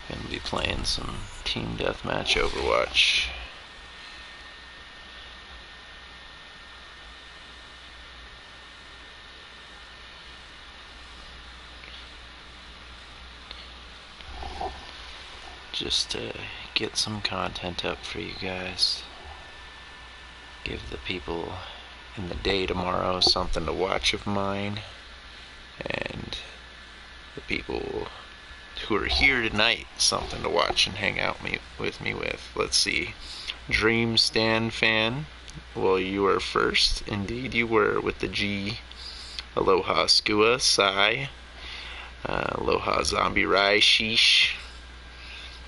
Gonna be playing some team deathmatch Overwatch. Just to get some content up for you guys. Give the people in the day tomorrow something to watch of mine. And the people who are here tonight something to watch and hang out with me with. Let's see. Dream Stan fan. Well, you were first. Indeed, you were with the G. Aloha Skua Sai. Aloha Zombie Rai Sheesh.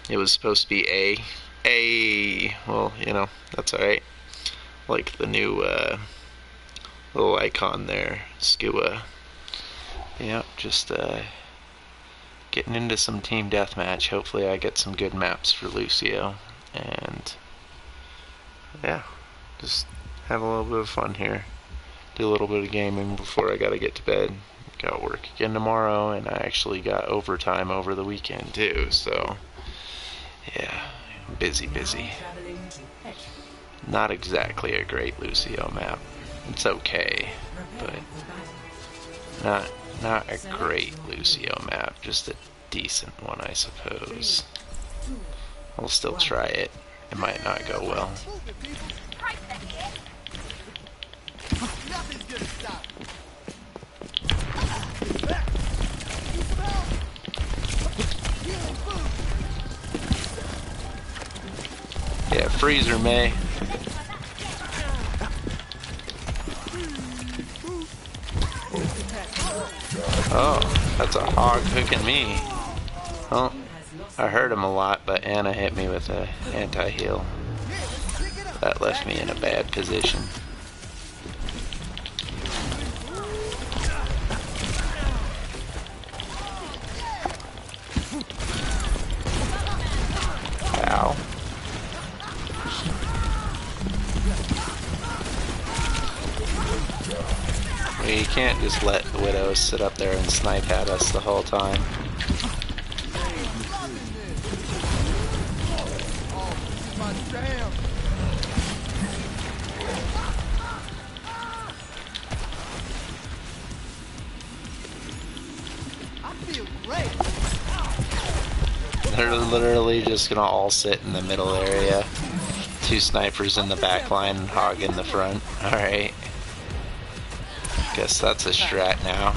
It was supposed to be A. Well, you know, that's alright. Like the new little icon there. Skua. Yeah, just getting into some team deathmatch. Hopefully I get some good maps for Lucio. And yeah, just have a little bit of fun here. Do a little bit of gaming before I gotta get to bed. Got work again tomorrow, and I actually got overtime over the weekend too, so yeah, busy. Not exactly a great Lucio map. It's okay, but not a great Lucio map, just a decent one, I suppose. I'll still try it. It might not go well. Yeah, Freezer May. Oh, that's a hog hooking me. Well, I hurt him a lot, but Anna hit me with a anti-heal. That left me in a bad position. Ow. You can't just let the Widow sit up there and snipe at us the whole time. They're literally just gonna all sit in the middle area. Two snipers in the back line and hog in the front. Alright. Guess that's a strat now.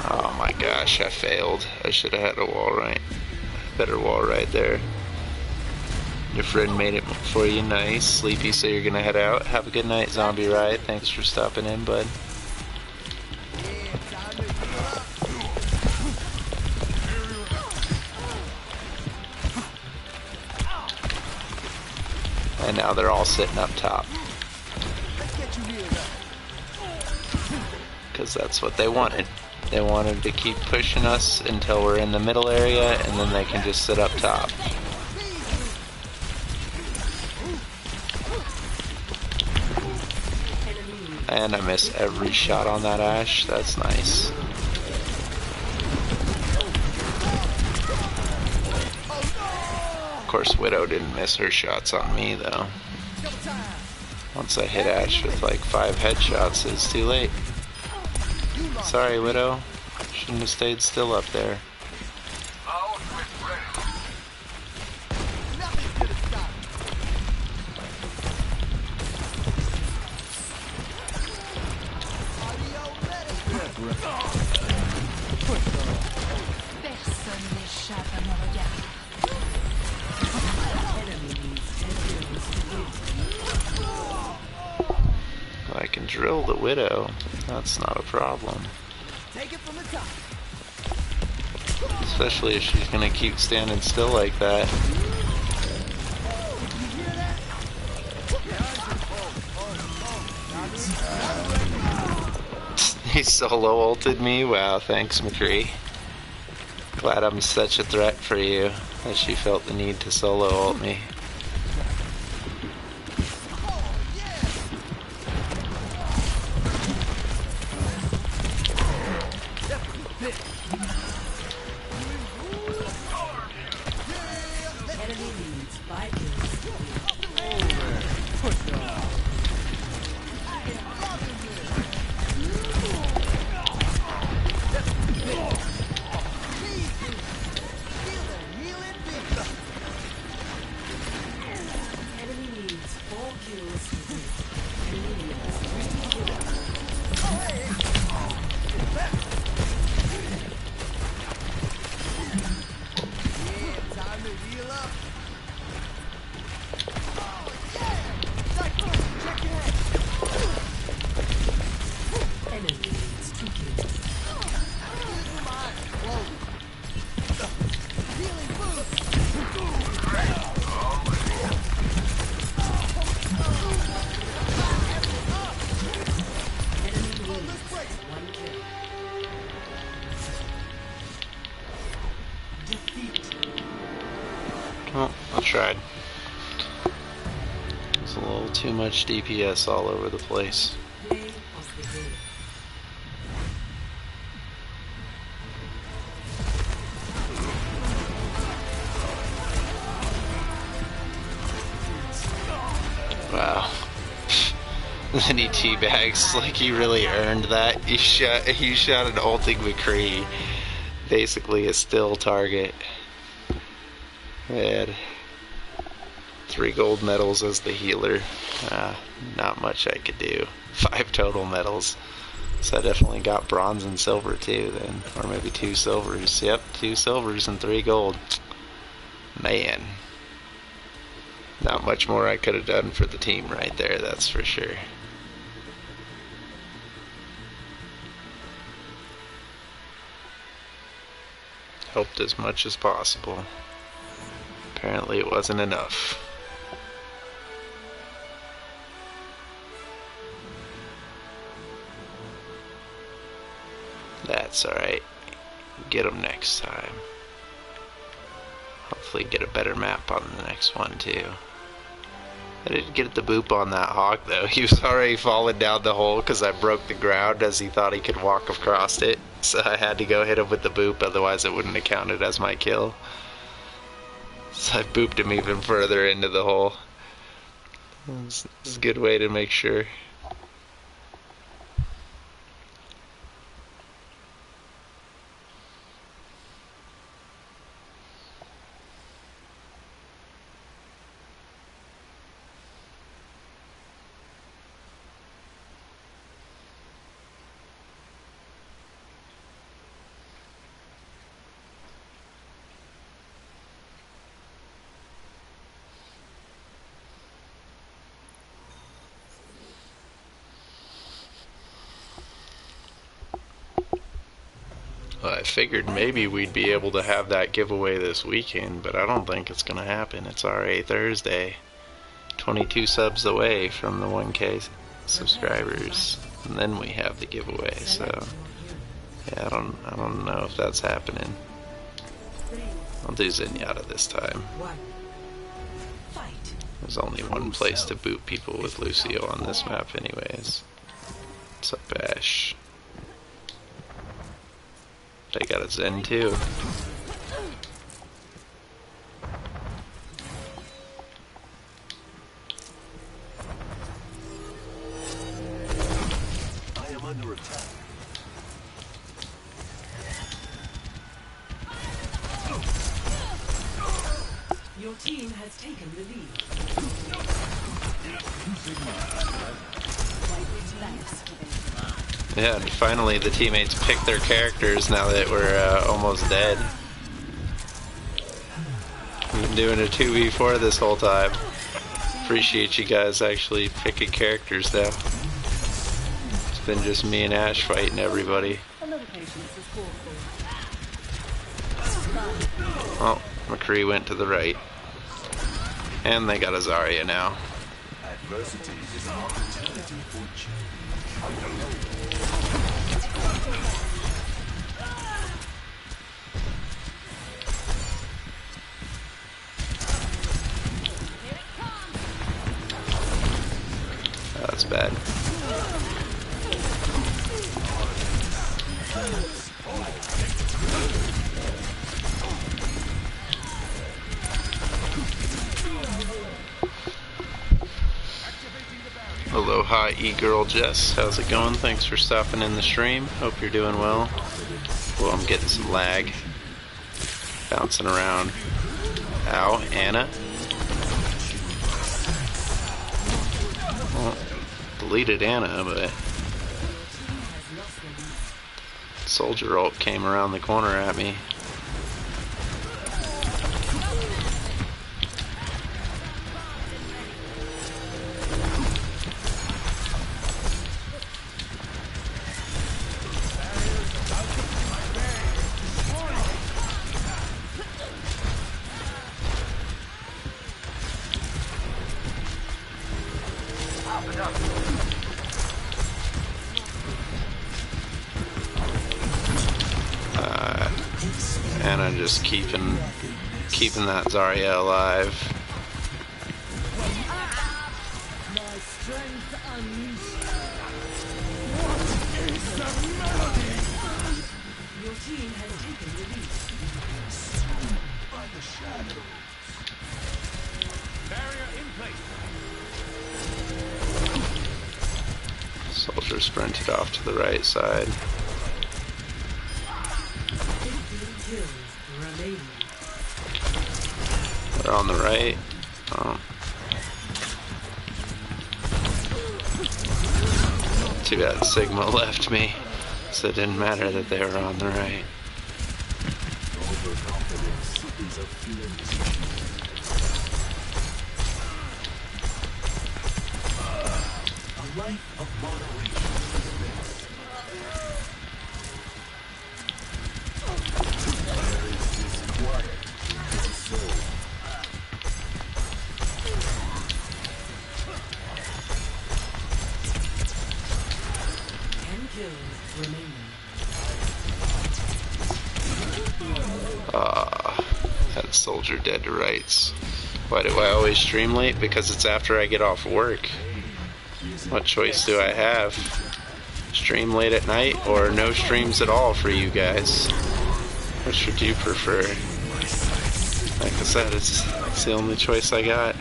Oh my gosh, I failed. I should have had a wall right. Better wall right there. Your friend made it for you. Nice. Sleepy, so you're gonna head out. Have a good night, Zombie Riot. Thanks for stopping in, bud. And now they're all sitting up top. Because that's what they wanted. They wanted to keep pushing us until we're in the middle area, and then they can just sit up top. And I miss every shot on that Ash. That's nice. Of course, Widow didn't miss her shots on me, though. Once I hit Ash with like 5 headshots, it's too late. Sorry, Widow. Shouldn't have stayed still up there. I can drill the Widow. That's not a problem. Especially if she's gonna keep standing still like that. He solo ulted me? Wow, thanks, McCree. Glad I'm such a threat for you. that she felt the need to solo ult me. Well, I tried. There's a little too much DPS all over the place. Wow. Then he teabags like he really earned that. He shot an ulting McCree. Basically a still target. Had 3 gold medals as the healer. Not much I could do. 5 total medals. So I definitely got bronze and silver too then. Or maybe 2 silvers. Yep, 2 silvers and 3 gold. Man. Not much more I could have done for the team right there, that's for sure. Helped as much as possible. Apparently it wasn't enough. That's alright. Get them next time. Hopefully get a better map on the next one too. I didn't get the boop on that hawk though. He was already falling down the hole because I broke the ground as he thought he could walk across it. So I had to go hit him with the boop, otherwise it wouldn't have counted as my kill. So I booped him even further into the hole. This is a good way to make sure. I figured maybe we'd be able to have that giveaway this weekend, but I don't think it's going to happen. It's already Thursday. 22 subs away from the 1K subscribers, and then we have the giveaway, so yeah, I don't know if that's happening. I'll do Zenyatta this time. There's only one place to boot people with Lucio on this map anyways. What's up, Ash? They got a Zen too. I am under attack. Your team has taken the lead. Yeah, and finally the teammates picked their characters now that we're almost dead. We've been doing a 2v4 this whole time. Appreciate you guys actually picking characters though. It's been just me and Ash fighting everybody. Oh, McCree went to the right. And they got a Zarya now. Adversity is an opportunity for change. that's bad. Aloha e-girl Jess, how's it going? Thanks for stopping in the stream. Hope you're doing well. Well, I'm getting some lag. Bouncing around. Ow, Anna. Well, deleted Anna, but Soldier ult came around the corner at me. And I'm just keeping that Zarya alive. Your team has taken the lead. By the shadows. Barrier in place. Soldier sprinted off to the right side. 15 kills remaining. They're on the right. Oh. Too bad Sigma left me, so it didn't matter that they were on the right. Overconfidence is a fear. A life of moderation is best. There is disquiet in the soul. 10 kills remaining. That soldier dead to rights. Why do I always stream late? Because it's after I get off work. What choice do I have? Stream late at night or no streams at all for you guys? Which would you prefer? Like I said, it's the only choice I got.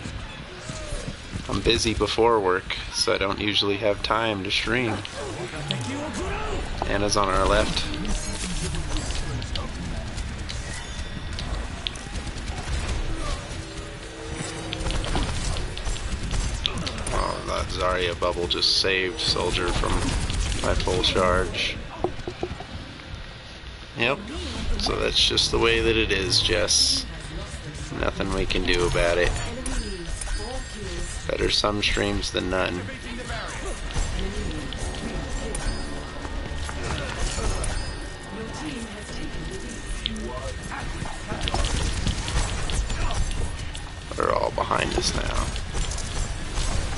I'm busy before work, so I don't usually have time to stream. Anna's on our left. Oh, that Zarya bubble just saved Soldier from my full charge. Yep, so that's just the way that it is, Jess. Nothing we can do about it. Better some streams than none. They're all behind us now.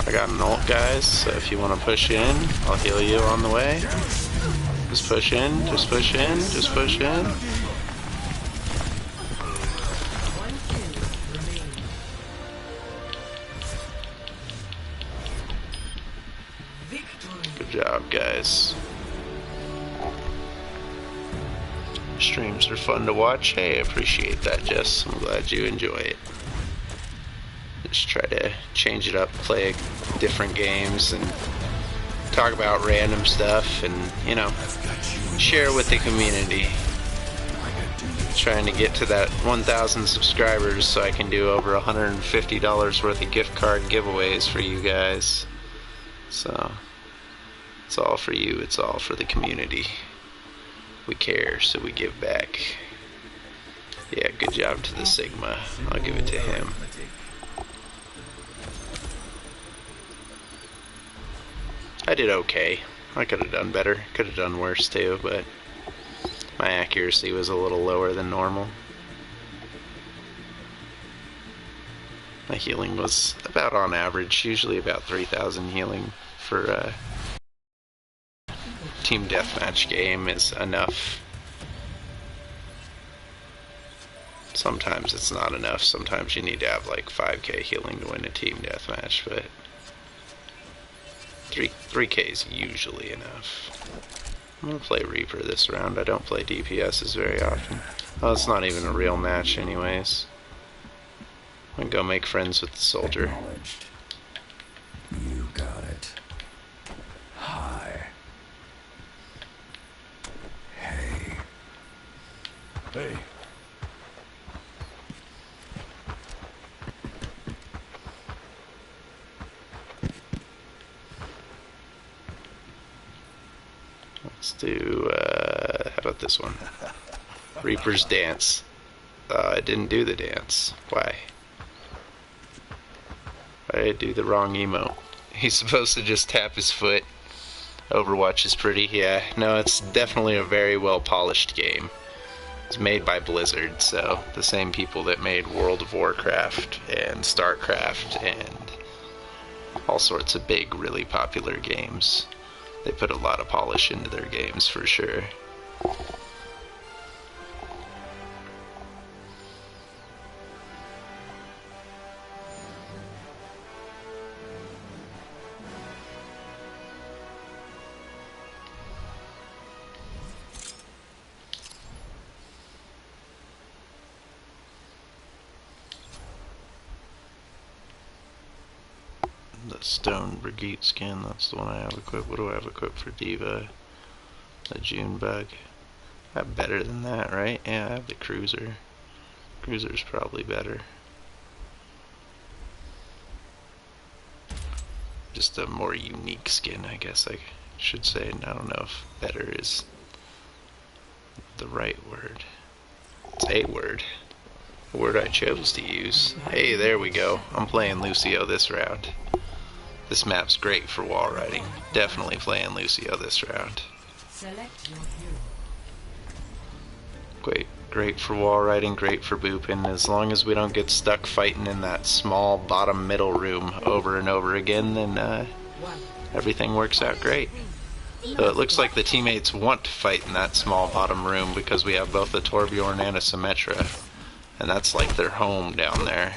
I got an ult, guys, so if you want to push in, I'll heal you on the way. Just push in, just push in, just push in. Good job, guys. Streams are fun to watch. Hey, I appreciate that, Jess. I'm glad you enjoy it. Just try to change it up, play different games, and talk about random stuff, and, you know, share with the community. Trying to get to that 1,000 subscribers so I can do over $150 worth of gift card giveaways for you guys. So, it's all for you, it's all for the community. We care, so we give back. Yeah, good job to the Sigma. I'll give it to him. I did okay. I could have done better. Could have done worse too, but my accuracy was a little lower than normal. My healing was about on average, usually about 3,000 healing for team deathmatch game is enough. Sometimes it's not enough. Sometimes you need to have like 5k healing to win a team deathmatch, but 3K is usually enough. I'm gonna play Reaper this round. I don't play DPSs very often. Oh, it's not even a real match anyways. I'm gonna go make friends with the soldier. Acknowledged. You got it. Hi. Hey. Hey. Let's do, how about this one? Reaper's Dance. I didn't do the dance. Why? Why did I do the wrong emote? He's supposed to just tap his foot. Overwatch is pretty. Yeah, no, it's definitely a very well polished game. It's made by Blizzard, so the same people that made World of Warcraft and StarCraft and all sorts of big, really popular games. They put a lot of polish into their games for sure. The Stone Brigade skin, that's the one I have equipped. What do I have equipped for Diva? The June Bug. I have better than that, right? Yeah, I have the Cruiser. Cruiser's probably better. Just a more unique skin, I guess I should say. I don't know if better is the right word. It's a word. The word I chose to use. Hey, there we go. I'm playing Lucio this round. This map's great for wall riding. Definitely playing Lucio this round. Select your hero. Great for wall riding, great for booping. As long as we don't get stuck fighting in that small bottom middle room over and over again, then everything works out great. So it looks like the teammates want to fight in that small bottom room because we have both a Torbjorn and a Symmetra. And that's like their home down there.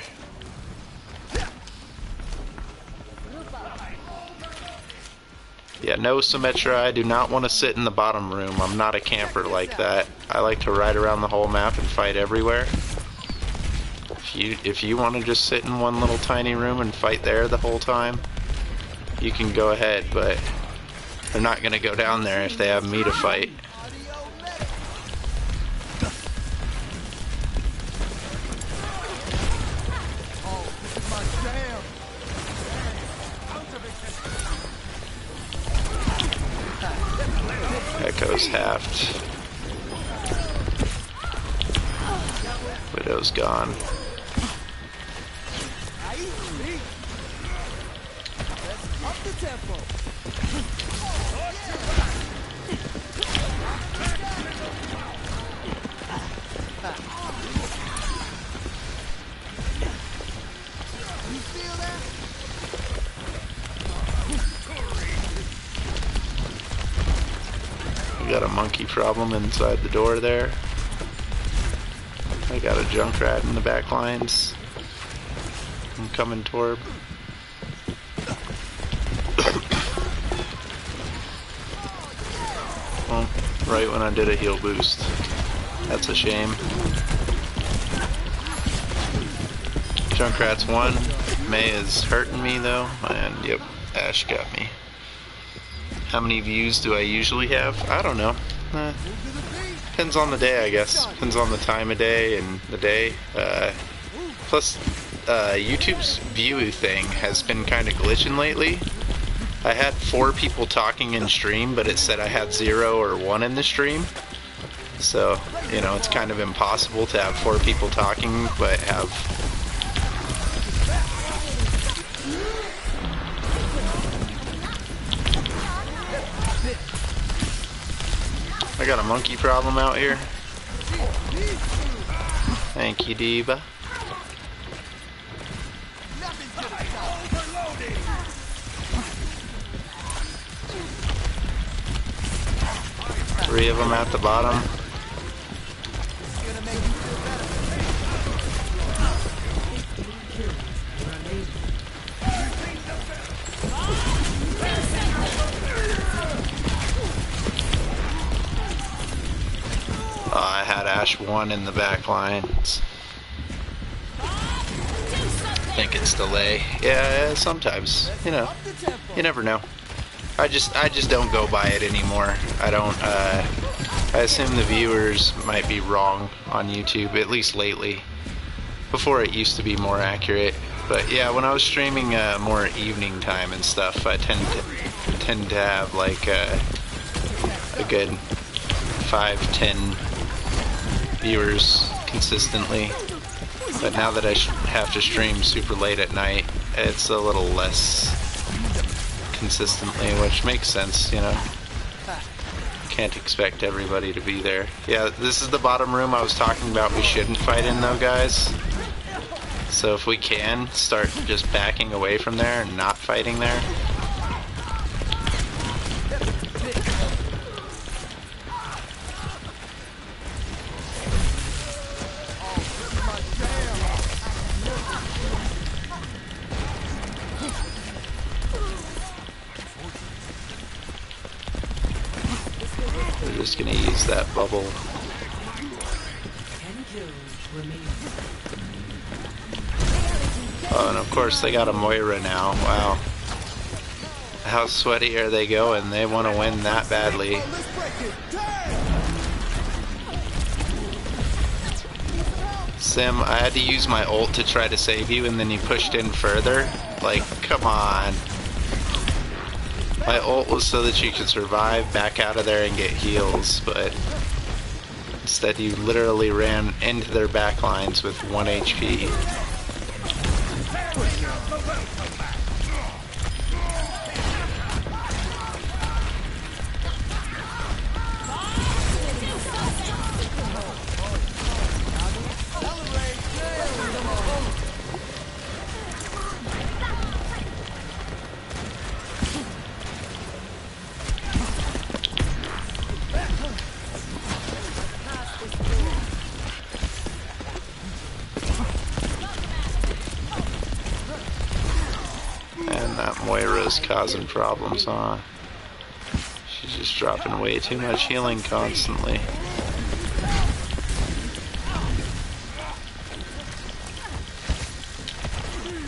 Yeah, no Symmetra, I do not want to sit in the bottom room. I'm not a camper like that. I like to ride around the whole map and fight everywhere. If you want to just sit in one little tiny room and fight there the whole time, you can go ahead, but they're not going to go down there if they have me to fight. Echo's halved. Widow's gone. We got a monkey problem inside the door there. I got a Junkrat in the back lines. I'm coming Torb. Well, right when I did a heal boost. That's a shame. Junkrat's won. May is hurting me though, and yep, Ash got me. How many views do I usually have? I don't know. Depends on the day, I guess. Depends on the time of day and the day. Plus, YouTube's view thing has been kind of glitching lately. I had 4 people talking in stream, but it said I had 0 or 1 in the stream. So, you know, it's kind of impossible to have 4 people talking, but have... I got a monkey problem out here. Thank you, Diva. Three of them at the bottom. /1 in the back lines. I think it's delay. Yeah, sometimes. You know, you never know. I just don't go by it anymore. I don't. I assume the viewers might be wrong on YouTube, at least lately. Before it used to be more accurate. But yeah, when I was streaming more evening time and stuff, I tend to have like a good 5-10 viewers consistently. But now that I have to stream super late at night, it's a little less consistently, which makes sense, you know. Can't expect everybody to be there. Yeah, this is the bottom room I was talking about we shouldn't fight in though, guys. So if we can, start just backing away from there and not fighting there. We're just gonna use that bubble. 10 kills remaining. Oh, and of course they got a Moira now. Wow. How sweaty are they going? They want to win that badly. Sim, I had to use my ult to try to save you, and then you pushed in further. Like, come on. My ult was so that you could survive, back out of there, and get heals, but instead you literally ran into their backlines with 1 HP. That Moira's causing problems, huh? She's just dropping way too much healing constantly.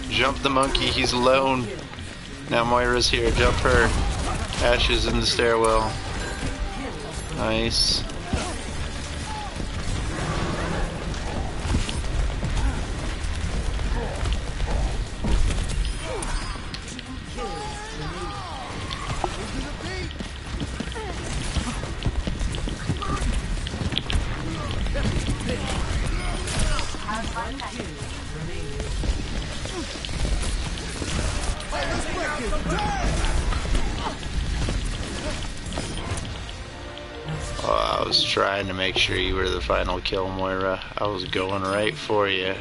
Jump the monkey, he's alone. Now Moira's here, jump her. Ashes in the stairwell. Nice. Oh, I was trying to make sure you were the final kill, Moira. I was going right for you.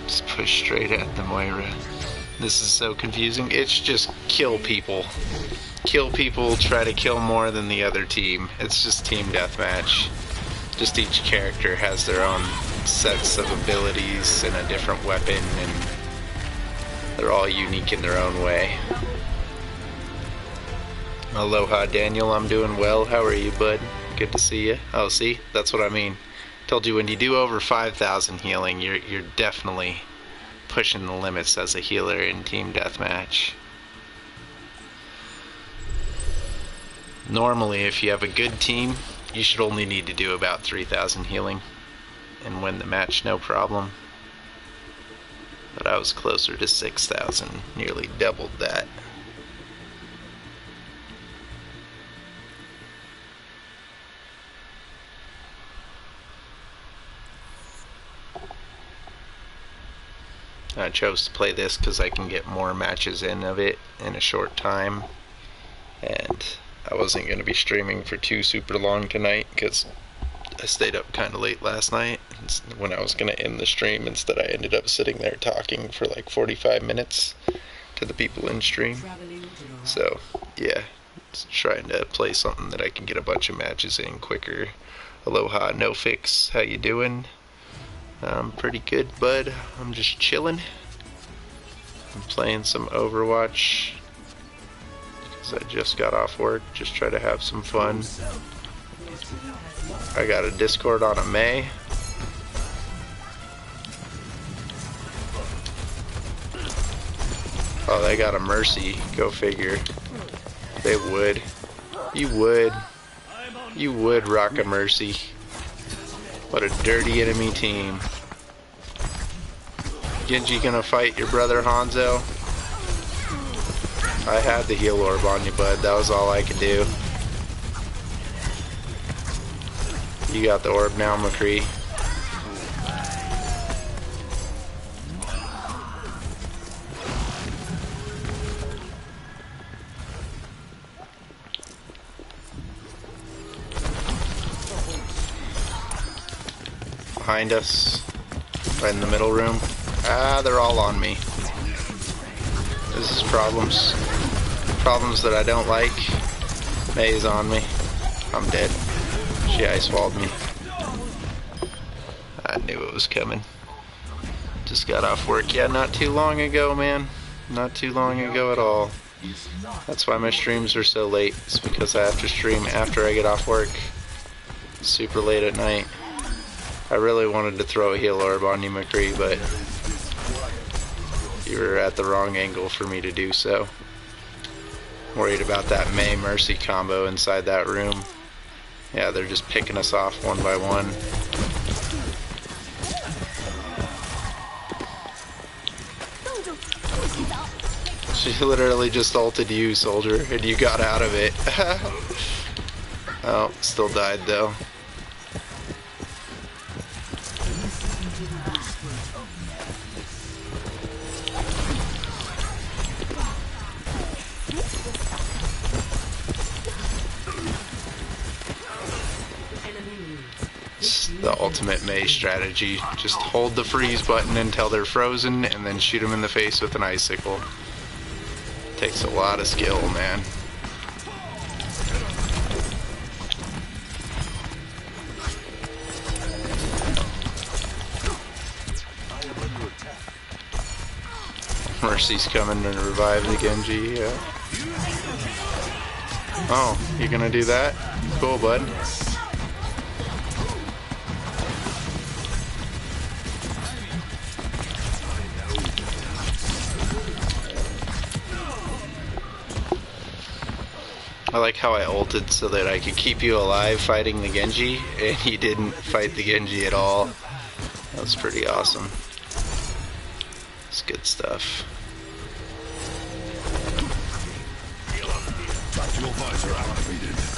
Just push straight at the Moira. This is so confusing. It's just kill people. Kill people, try to kill more than the other team. It's just team deathmatch. Just each character has their own sets of abilities and a different weapon, and they're all unique in their own way. Aloha, Daniel. I'm doing well. How are you, bud? Good to see you. Oh, see? That's what I mean. Told you when you do over 5,000 healing, you're definitely pushing the limits as a healer in team deathmatch. Normally, if you have a good team, you should only need to do about 3,000 healing and win the match no problem. But I was closer to 6,000, nearly doubled that. I chose to play this because I can get more matches in of it in a short time, and I wasn't going to be streaming for too super long tonight because I stayed up kind of late last night. When I was going to end the stream, instead I ended up sitting there talking for like 45 minutes to the people in stream. So yeah, just trying to play something that I can get a bunch of matches in quicker. Aloha, no fix, how you doing? I'm pretty good, bud. I'm just chilling. I'm playing some Overwatch because I just got off work. Just try to have some fun. I got a Discord on a May. Oh, they got a Mercy. Go figure. They would. You would. You would rock a Mercy. What a dirty enemy team. Genji gonna fight your brother Hanzo? I had the heal orb on you, bud. That was all I could do. You got the orb now, McCree. Behind us, right in the middle room. Ah, they're all on me. This is problems. Problems that I don't like. May's on me. I'm dead. She ice walled me. I knew it was coming. Just got off work. Yeah, not too long ago, man. Not too long ago at all. That's why my streams are so late. It's because I have to stream after I get off work. Super late at night. I really wanted to throw a heal orb on you, McCree, but you were at the wrong angle for me to do so. Worried about that May Mercy combo inside that room. Yeah, they're just picking us off one by one. She literally just ulted you, soldier, and you got out of it. Oh, still died though. The ultimate Mei strategy. Just hold the freeze button until they're frozen and then shoot them in the face with an icicle. Takes a lot of skill, man. Mercy's coming to revive the Genji, yeah. Oh, you gonna do that? Cool, bud. I like how I ulted so that I could keep you alive fighting the Genji, and you didn't fight the Genji at all. That was pretty awesome. It's good stuff.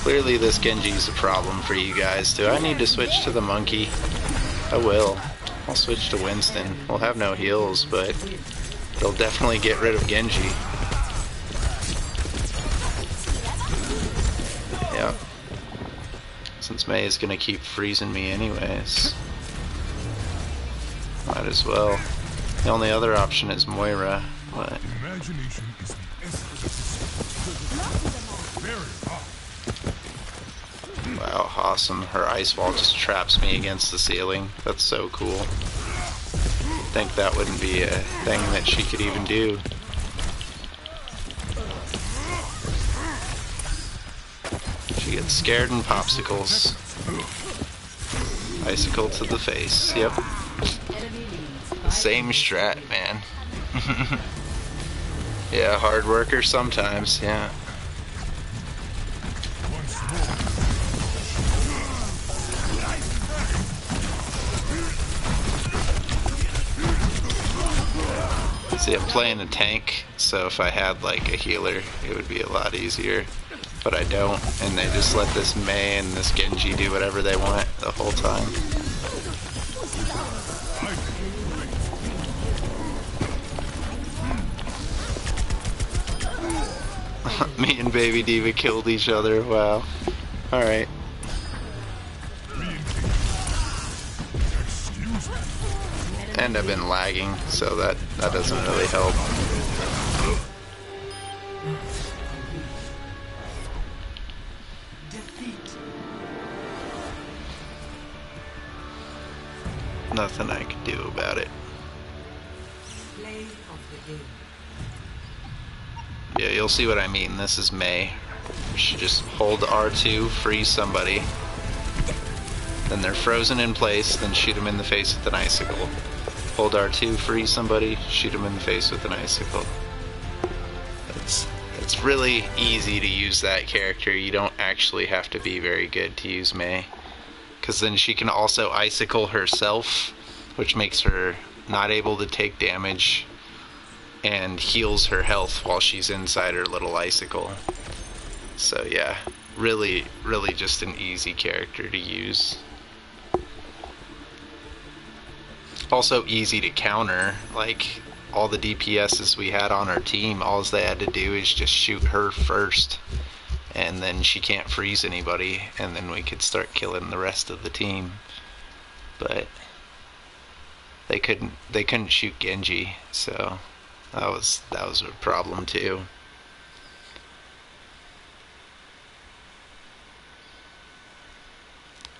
Clearly this Genji's a problem for you guys. Do I need to switch to the monkey? I will. I'll switch to Winston. We'll have no heals, but it'll definitely get rid of Genji. Yeah. Since Mei is gonna keep freezing me anyways. Might as well. The only other option is Moira, but... Imagination is the essence. Wow, awesome. Her ice wall just traps me against the ceiling. That's so cool. You'd think that wouldn't be a thing that she could even do. She gets scared and popsicles. Icicle to the face, yep. Same strat, man. Yeah, hard worker sometimes, yeah. See, I'm playing a tank, so if I had like a healer, it would be a lot easier. But I don't, and they just let this Mei and this Genji do whatever they want the whole time. Me and Baby Diva killed each other, wow. Alright. And I've been lagging, so that doesn't really help. Nothing I can do about it. Yeah, you'll see what I mean. This is Mei. You should just hold R2, freeze somebody. Then they're frozen in place, then shoot them in the face with an icicle. Hold R2, freeze somebody, shoot them in the face with an icicle. It's really easy to use that character. You don't actually have to be very good to use Mei. Because then she can also icicle herself, which makes her not able to take damage and heals her health while she's inside her little icicle. So yeah, really just an easy character to use. Also easy to counter. Like, all the DPSs we had on our team, all they had to do is just shoot her first, and then she can't freeze anybody, and then we could start killing the rest of the team. But they couldn't shoot Genji, so that was a problem too.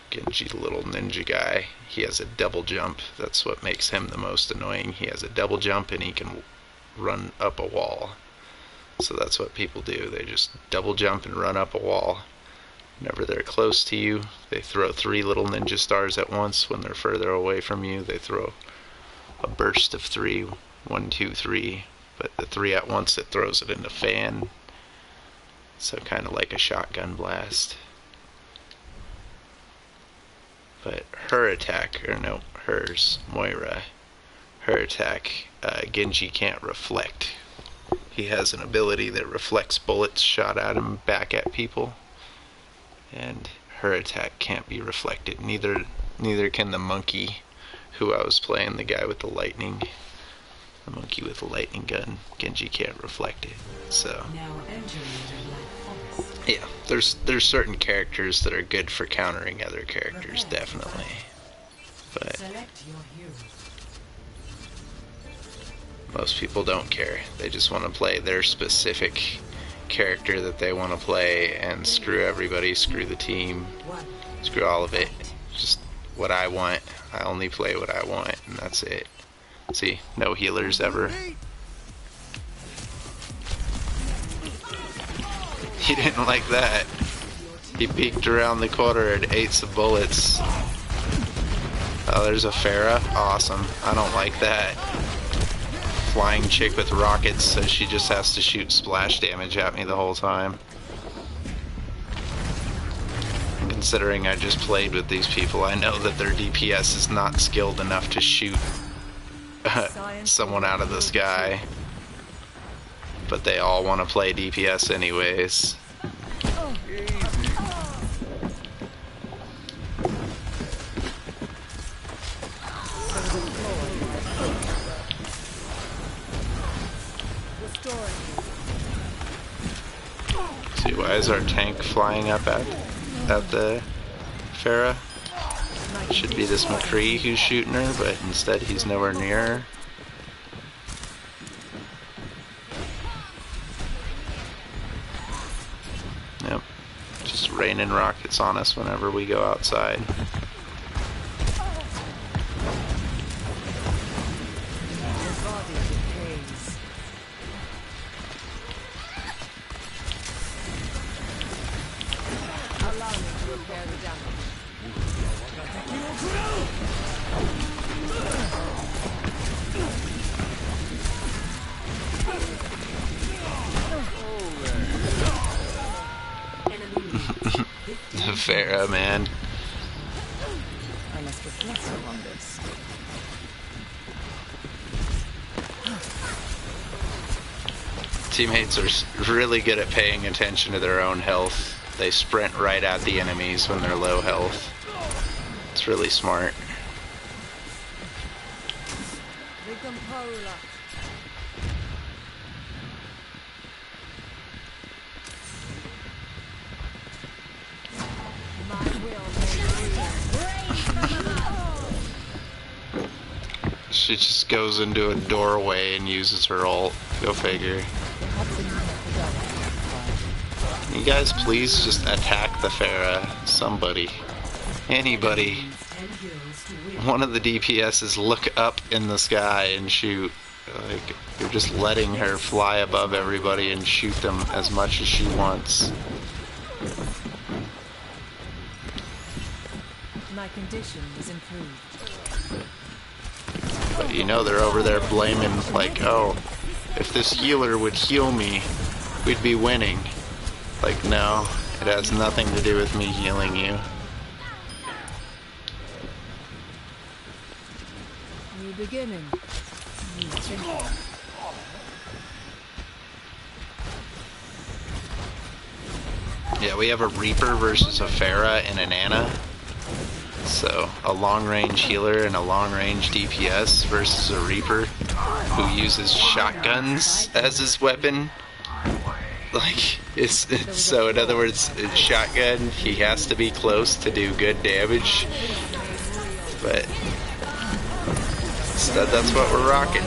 Genji, the little ninja guy, he has a double jump. That's what makes him the most annoying. He has a double jump and he can run up a wall. So that's what people do. They just double jump and run up a wall. Whenever they're close to you, they throw 3 little ninja stars at once. When they're further away from you, they throw a burst of 3. 1, 2, 3. But the 3 at once, it throws it in a fan. So kind of like a shotgun blast. But her attack, or no, hers, Moira, her attack, Genji can't reflect. He has an ability that reflects bullets shot at him back at people, and her attack can't be reflected. Neither can the monkey who I was playing, the guy with the lightning. The monkey with the lightning gun, Genji can't reflect it. So Now entering the Black Forest. yeah, there's certain characters that are good for countering other characters, definitely. But Select your hero. most people don't care. They just want to play their specific character that they want to play, and screw everybody, screw the team, 1. screw all of it. Just what I want. I only play what I want, and that's it. See, no healers ever. He didn't like that. He peeked around the corner and ate some bullets. Oh, there's a Pharah. Awesome. I don't like that. Flying chick with rockets, so she just has to shoot splash damage at me the whole time. Considering I just played with these people, I know that their DPS is not skilled enough to shoot someone out of the sky. But they all want to play DPS anyways. See, why is our tank flying up at the Pharah? Should be this McCree who's shooting her, but instead he's nowhere near her. Yep, just raining rockets on us whenever we go outside. Your body decays. Allow me to repair the damage. The Pharah, man. I must reflect on this. Teammates are really good at paying attention to their own health. They sprint right at the enemies when they're low health. It's really smart. She just goes into a doorway and uses her ult. Go figure. You guys please just attack the Pharah. Somebody. Anybody. One of the DPSs look up in the sky and shoot. Like, you're just letting her fly above everybody and shoot them as much as she wants. My condition is improved. But you know they're over there blaming, like, oh, if this healer would heal me, we'd be winning. Like, no, it has nothing to do with me healing you. New beginning. New thinking. Yeah, we have a Reaper versus a Pharah and an Ana. So, a long-range healer and a long-range DPS versus a Reaper who uses shotguns as his weapon. Like, it's so in other words, in shotgun, he has to be close to do good damage. But instead, that's what we're rocking.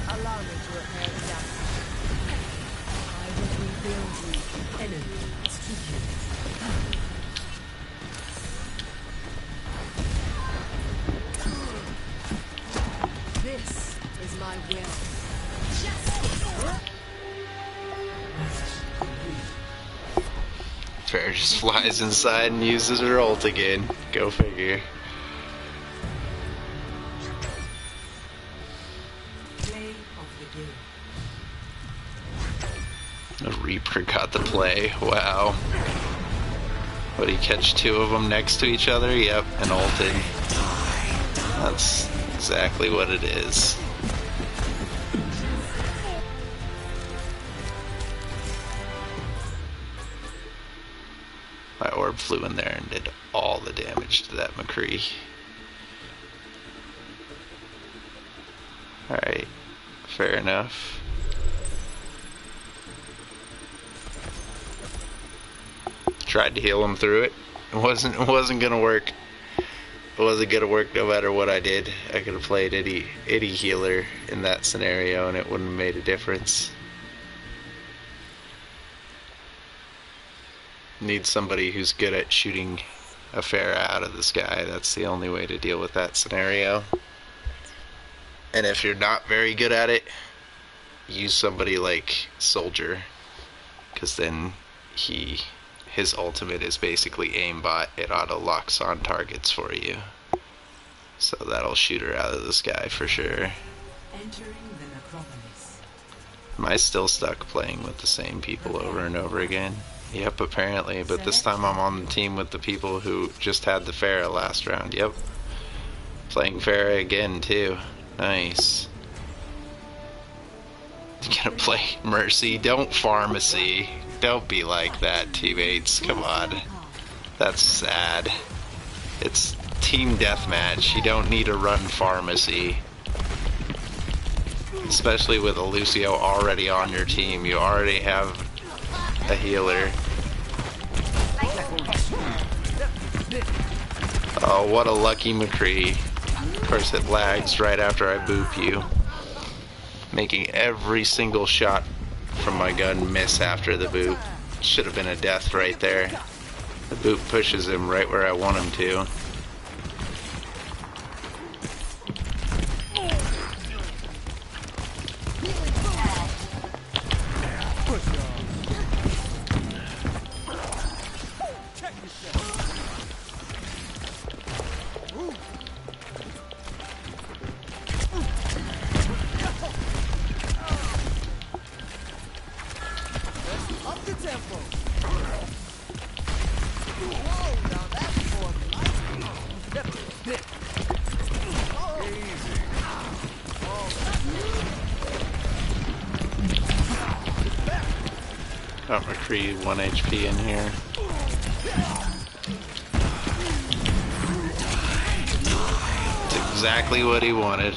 Allow me to repair the damage. I will rebuild you. Enemy executed. This is my will. Pharah just flies inside and uses her ult again. Go figure. Play of the game. The Reaper got the play. Wow. Would he catch two of them next to each other? Yep, and ulted. That's exactly what it is. My orb flew in there and did all the damage to that McCree. Alright, fair enough. Tried to heal him through it. It wasn't gonna work. It wasn't gonna work no matter what I did. I could have played any healer in that scenario and it wouldn't have made a difference. Need somebody who's good at shooting a Pharah out of the sky. That's the only way to deal with that scenario. And if you're not very good at it, use somebody like Soldier, because then his ultimate is basically aimbot. It auto locks on targets for you, so that'll shoot her out of the sky for sure. Entering the necropolis. Am I still stuck playing with the same people over and over again? Yep, apparently, but this time I'm on the team with the people who just had the Pharah last round. Yep. Playing Pharah again, too. Nice. Gonna play Mercy. Don't Pharmacy. Don't be like that, teammates. Come on. That's sad. It's team deathmatch. You don't need to run Pharmacy. Especially with a Lucio already on your team. You already have a healer. Oh, what a lucky McCree. Of course it lags right after I boop you. Making every single shot from my gun miss after the boop. Should have been a death right there. The boop pushes him right where I want him to. Got McCree 1 HP in here. It's exactly what he wanted.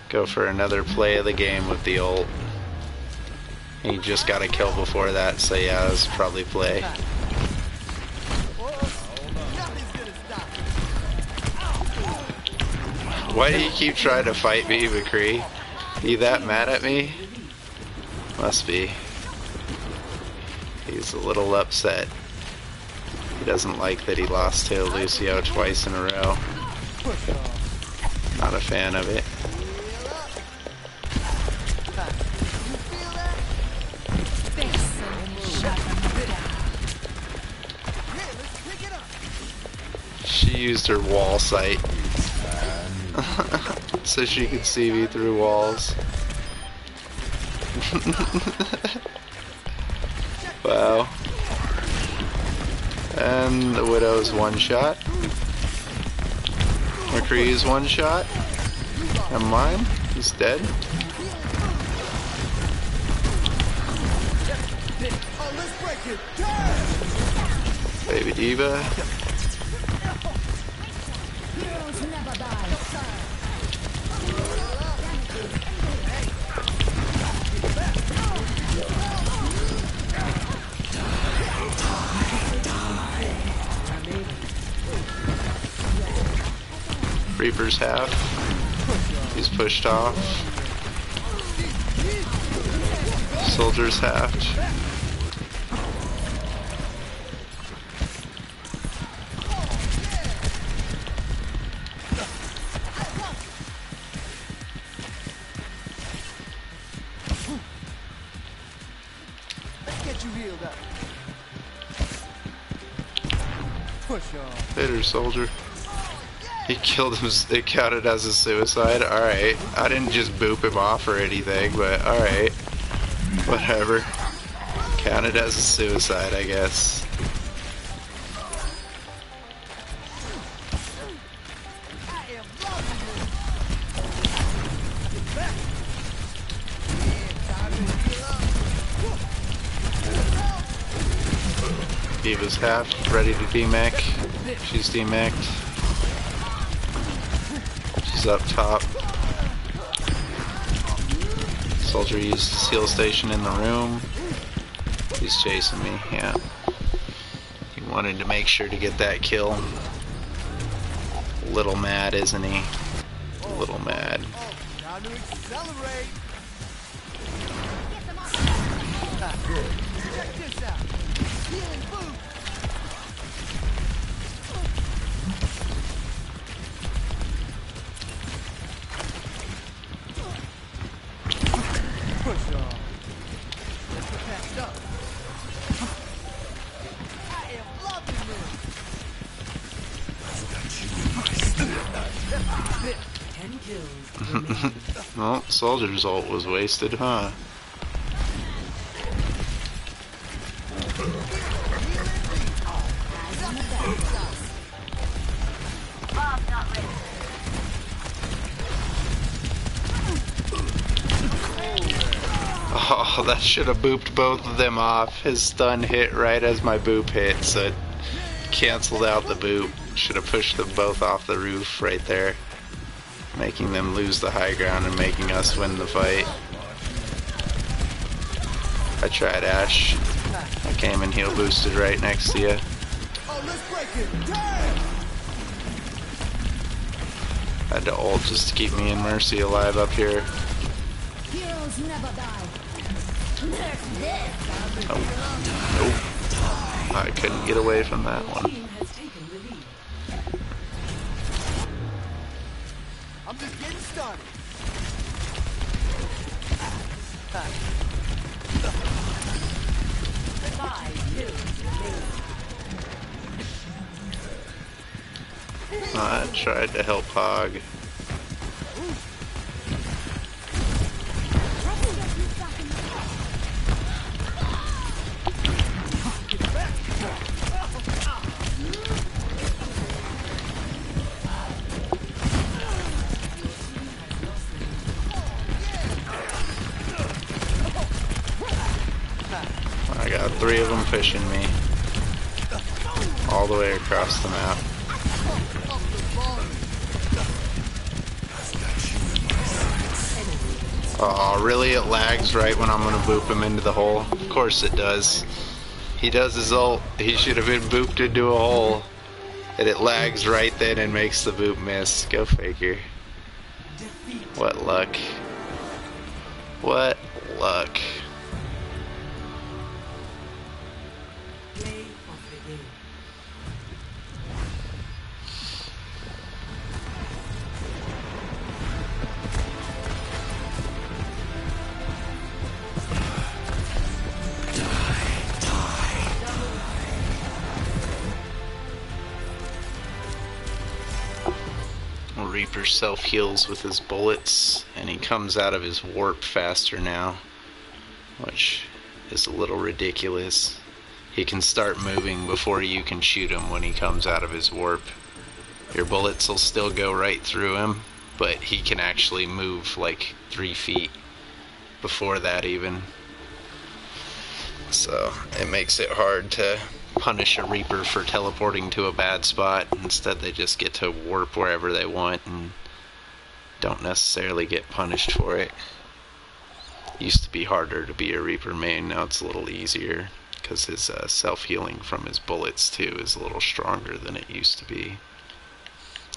Go for another play of the game with the ult. He just got a kill before that, so yeah, that was probably play. Why do you keep trying to fight me, McCree? You that mad at me? Must be. He's a little upset. He doesn't like that he lost to Lucio twice in a row. Not a fan of it. She used her wall sight so she could see me through walls. Wow. And the Widow's one shot. McCree's one shot. And mine, he's dead. Baby Diva. Heroes never die. Reaper's half. He's pushed off. Soldier's halved. Let's get you healed up. Push off. Later, soldier. He killed him. It counted as a suicide. Alright. I didn't just boop him off or anything, but alright. Whatever. Counted as a suicide, I guess. Diva's half, ready to demech. She's demeched. She's up top. Soldier used his heal station in the room. He's chasing me, yeah. He wanted to make sure to get that kill. A little mad, isn't he? A little mad. Time to accelerate. Check this out. Healing food. Push off. Let's get patched up. I am loving this. 10 kills. Well, Soldier's ult was wasted, huh? Oh, that should have booped both of them off. His stun hit right as my boop hit, so it canceled out the boop. Should have pushed them both off the roof right there, making them lose the high ground and making us win the fight. I tried, Ash. I came and heal boosted right next to you. Oh, let's break it. Damn! Had to ult just to keep me and Mercy alive up here. Heroes never die. Oh, nope. I couldn't get away from that one. Team has taken the lead. I'm just getting started. 5 kills remaining. I tried to help Hog. I got 3 of them pushing me all the way across the map. Oh, really? It lags right when I'm gonna boop him into the hole? Of course it does. He does his ult. He should have been booped into a hole. And it lags right then and makes the boop miss. Go figure. What luck. What luck. begin. Reaper self-heals with his bullets, and he comes out of his warp faster now, which is a little ridiculous. He can start moving before you can shoot him when he comes out of his warp. Your bullets will still go right through him, but he can actually move like 3 feet before that even. So it makes it hard to punish a Reaper for teleporting to a bad spot. Instead they just get to warp wherever they want and don't necessarily get punished for it. Used to be harder to be a Reaper main, now it's a little easier because his self-healing from his bullets too is a little stronger than it used to be.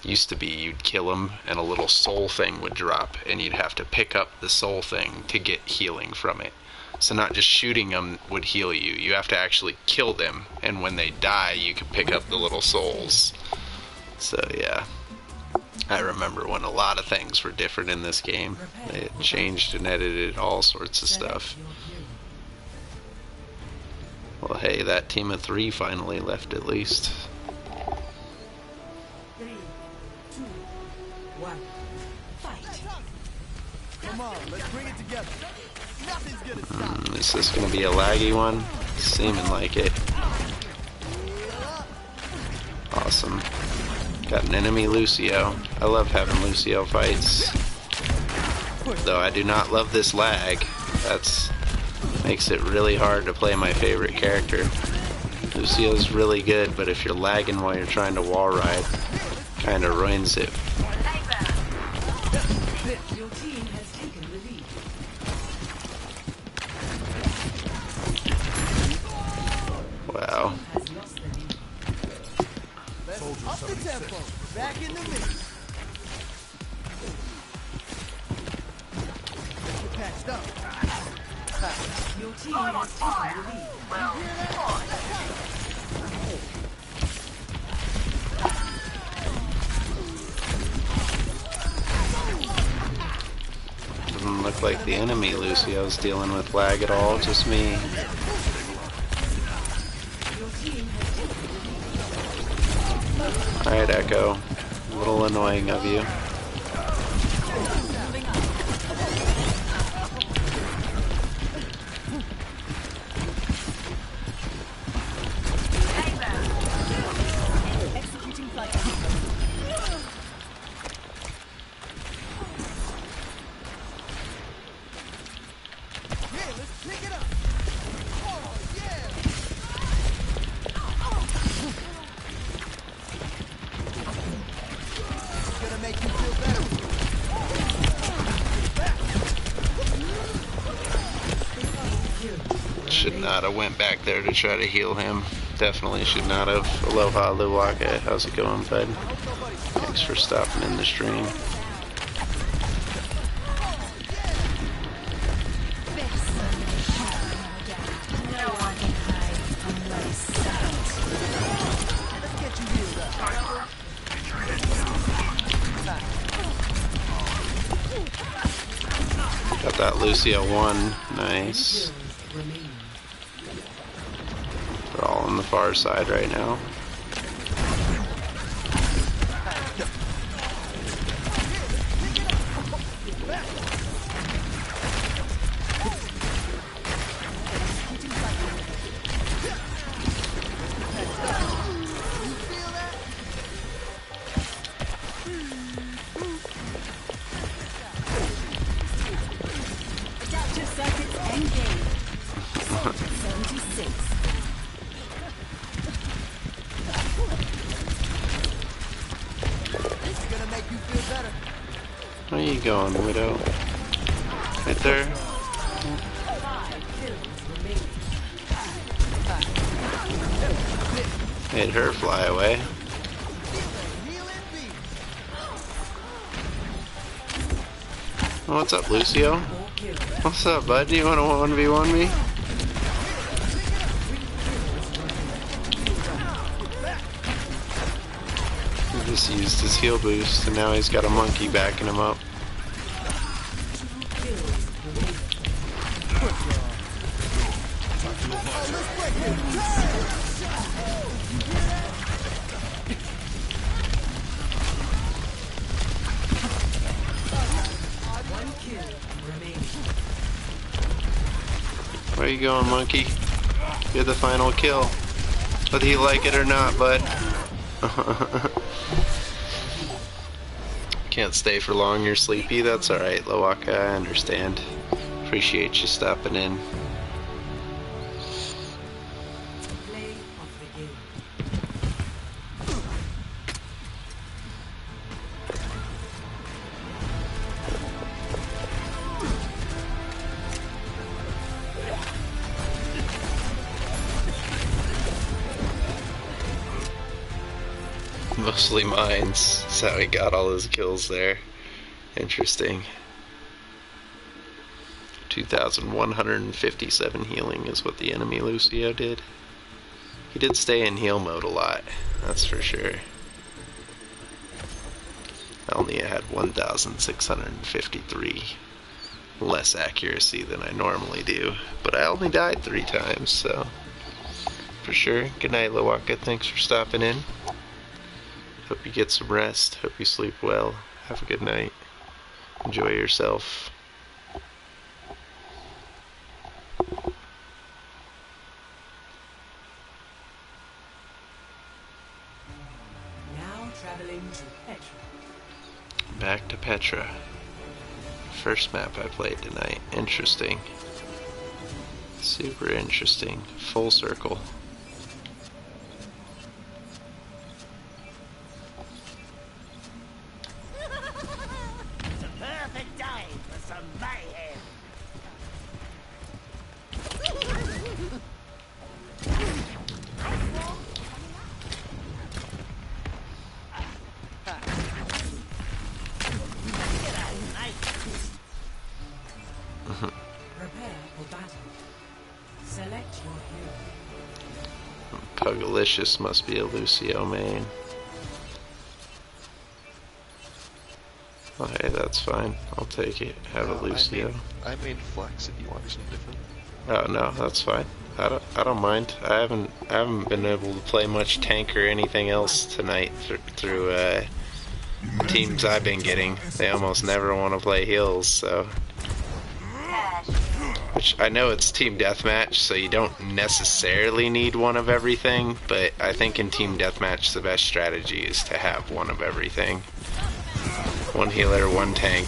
Used to be you'd kill him and a little soul thing would drop and you'd have to pick up the soul thing to get healing from it. So not just shooting them would heal you, you have to actually kill them, and when they die you can pick up the little souls. So yeah, I remember when a lot of things were different in this game. They had changed and edited all sorts of stuff. Well hey, that team of 3 finally left at least. 3, 2, 1. Fight. Come on, let's bring it together. Nothing's gonna stop. Is this going to be a laggy one? Seeming like it. Awesome. Got an enemy Lucio. I love having Lucio fights. Though I do not love this lag. That's makes it really hard to play my favorite character. Lucio's really good, but if you're lagging while you're trying to wall ride, kind of ruins it. Your team has taken the lead. Wow. Has lost the lead. Let's up the tempo. Back in the mix. Let's get patched up. Your team has taken the lead. Doesn't look like the enemy Lucio's dealing with lag at all, just me. Your team has taken the lead. Alright, Echo. A little annoying of you. Executing flight. Yeah, let's pick it up. Oh, yeah. It's gonna make you feel better. Should not have went back there to try to heal him. Definitely should not have. Aloha Luwaka, how's it going, bud? Thanks for stopping in the stream. Let's get you healed up. Got that Lucio 1. Nice. Remaining. They're all on the far side right now. Adaptive circuits engaged. 76. This is gonna make you feel better. Where you going, Widow? Right there? 5 kills remaining. Made her fly away. Heal and beat. What's up, Lucio? 4 kills. What's up, bud? Do you want to 1v1 me? Just used his heal boost, and now he's got a monkey backing him up. Where you going, monkey? You're the final kill. Whether you like it or not, bud. Can't stay for long, you're sleepy. That's alright, Lowaka, I understand. Appreciate you stopping in. Play of the game. Mostly mines. That's how he got all his kills there. Interesting. 2,157 healing is what the enemy Lucio did. He did stay in heal mode a lot, that's for sure. I only had 1,653 less accuracy than I normally do, but I only died 3 times, so for sure. Good night, Lowaka. Thanks for stopping in. Hope you get some rest. Hope you sleep well. Have a good night. Enjoy yourself. Now traveling to Petra. Back to Petra. First map I played tonight. Interesting. Super interesting. Full circle. Perfect day for some mayhem. Prepare for battle. Select your hero. Pugalicious must be a Lucio main. Oh, hey, that's fine. I'll take it. Have a Lucio. I made Flex if you want something different. Oh no, that's fine. I don't mind. I haven't been able to play much tank or anything else tonight through teams I've been getting. They almost never want to play heals, so. Which I know it's team deathmatch, so you don't necessarily need one of everything, but I think in team deathmatch the best strategy is to have one of everything. One healer, one tank,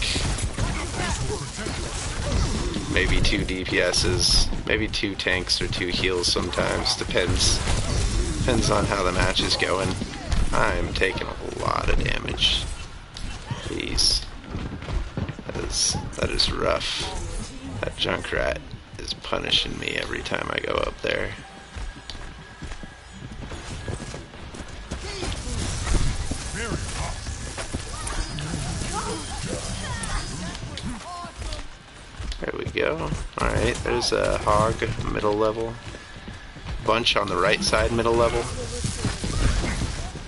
maybe 2 DPSs, maybe 2 tanks or 2 heals sometimes, depends on how the match is going. I'm taking a lot of damage. Jeez. That is rough. That Junkrat is punishing me every time I go up there. There we go. Alright, there's a hog, middle level. Bunch on the right side, middle level.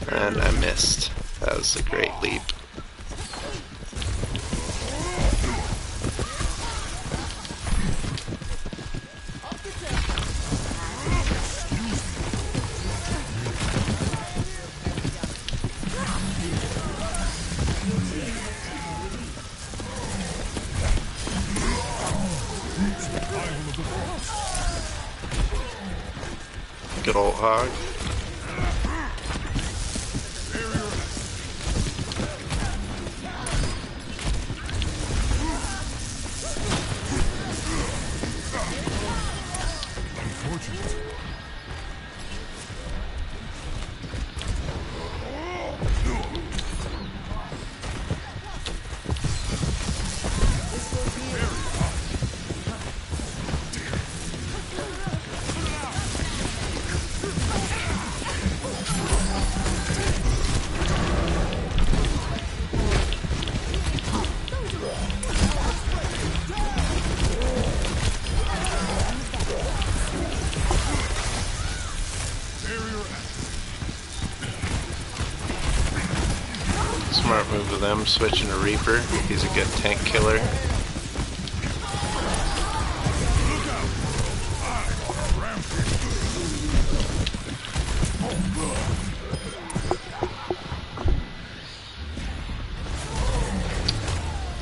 And I missed. That was a great leap. Good old hog. Smart move of them, switching to Reaper. He's a good tank killer.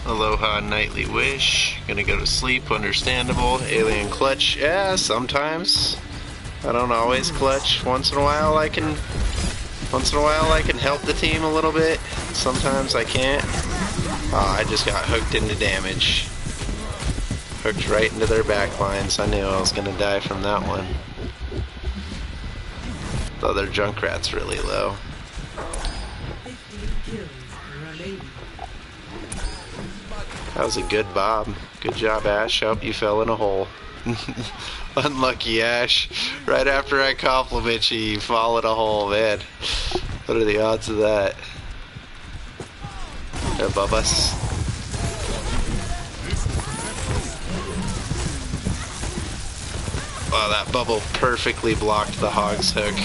Aloha Nightly Wish. Gonna go to sleep, understandable. Alien Clutch, yeah, sometimes. I don't always clutch. Once in a while I can help the team a little bit. Sometimes I can't. Oh, I just got hooked into damage. Hooked right into their back lines. I knew I was gonna die from that one. Though their Junkrat's really low. 15 kills remaining. That was a good bob. Good job, Ash. Oh, you fell in a hole. Unlucky, Ash. Right after I compliment you, you fall in a hole, man. What are the odds of that? They're above us. Wow, that bubble perfectly blocked the Hog's hook.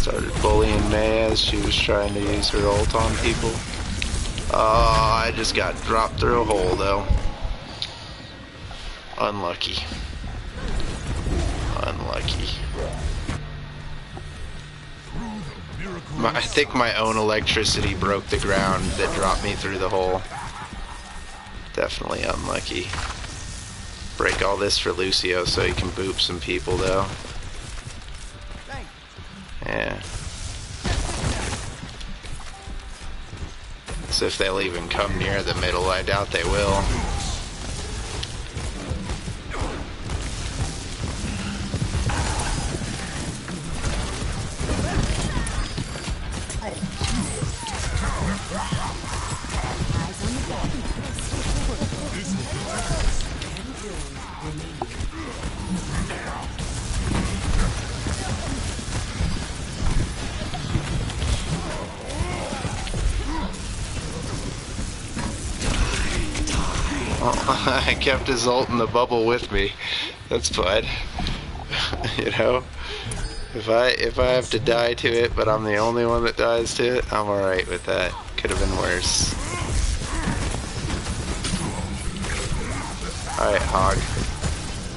Started bullying May as she was trying to use her ult on people. Oh, I just got dropped through a hole though. Unlucky. Unlucky. I think my own electricity broke the ground that dropped me through the hole. Definitely unlucky. Break all this for Lucio so he can boop some people though. Yeah. So if they'll even come near the middle, I doubt they will. I kept his ult in the bubble with me. That's fine. You know? If I have to die to it, but I'm the only one that dies to it, I'm alright with that. Could have been worse. Alright, Hog.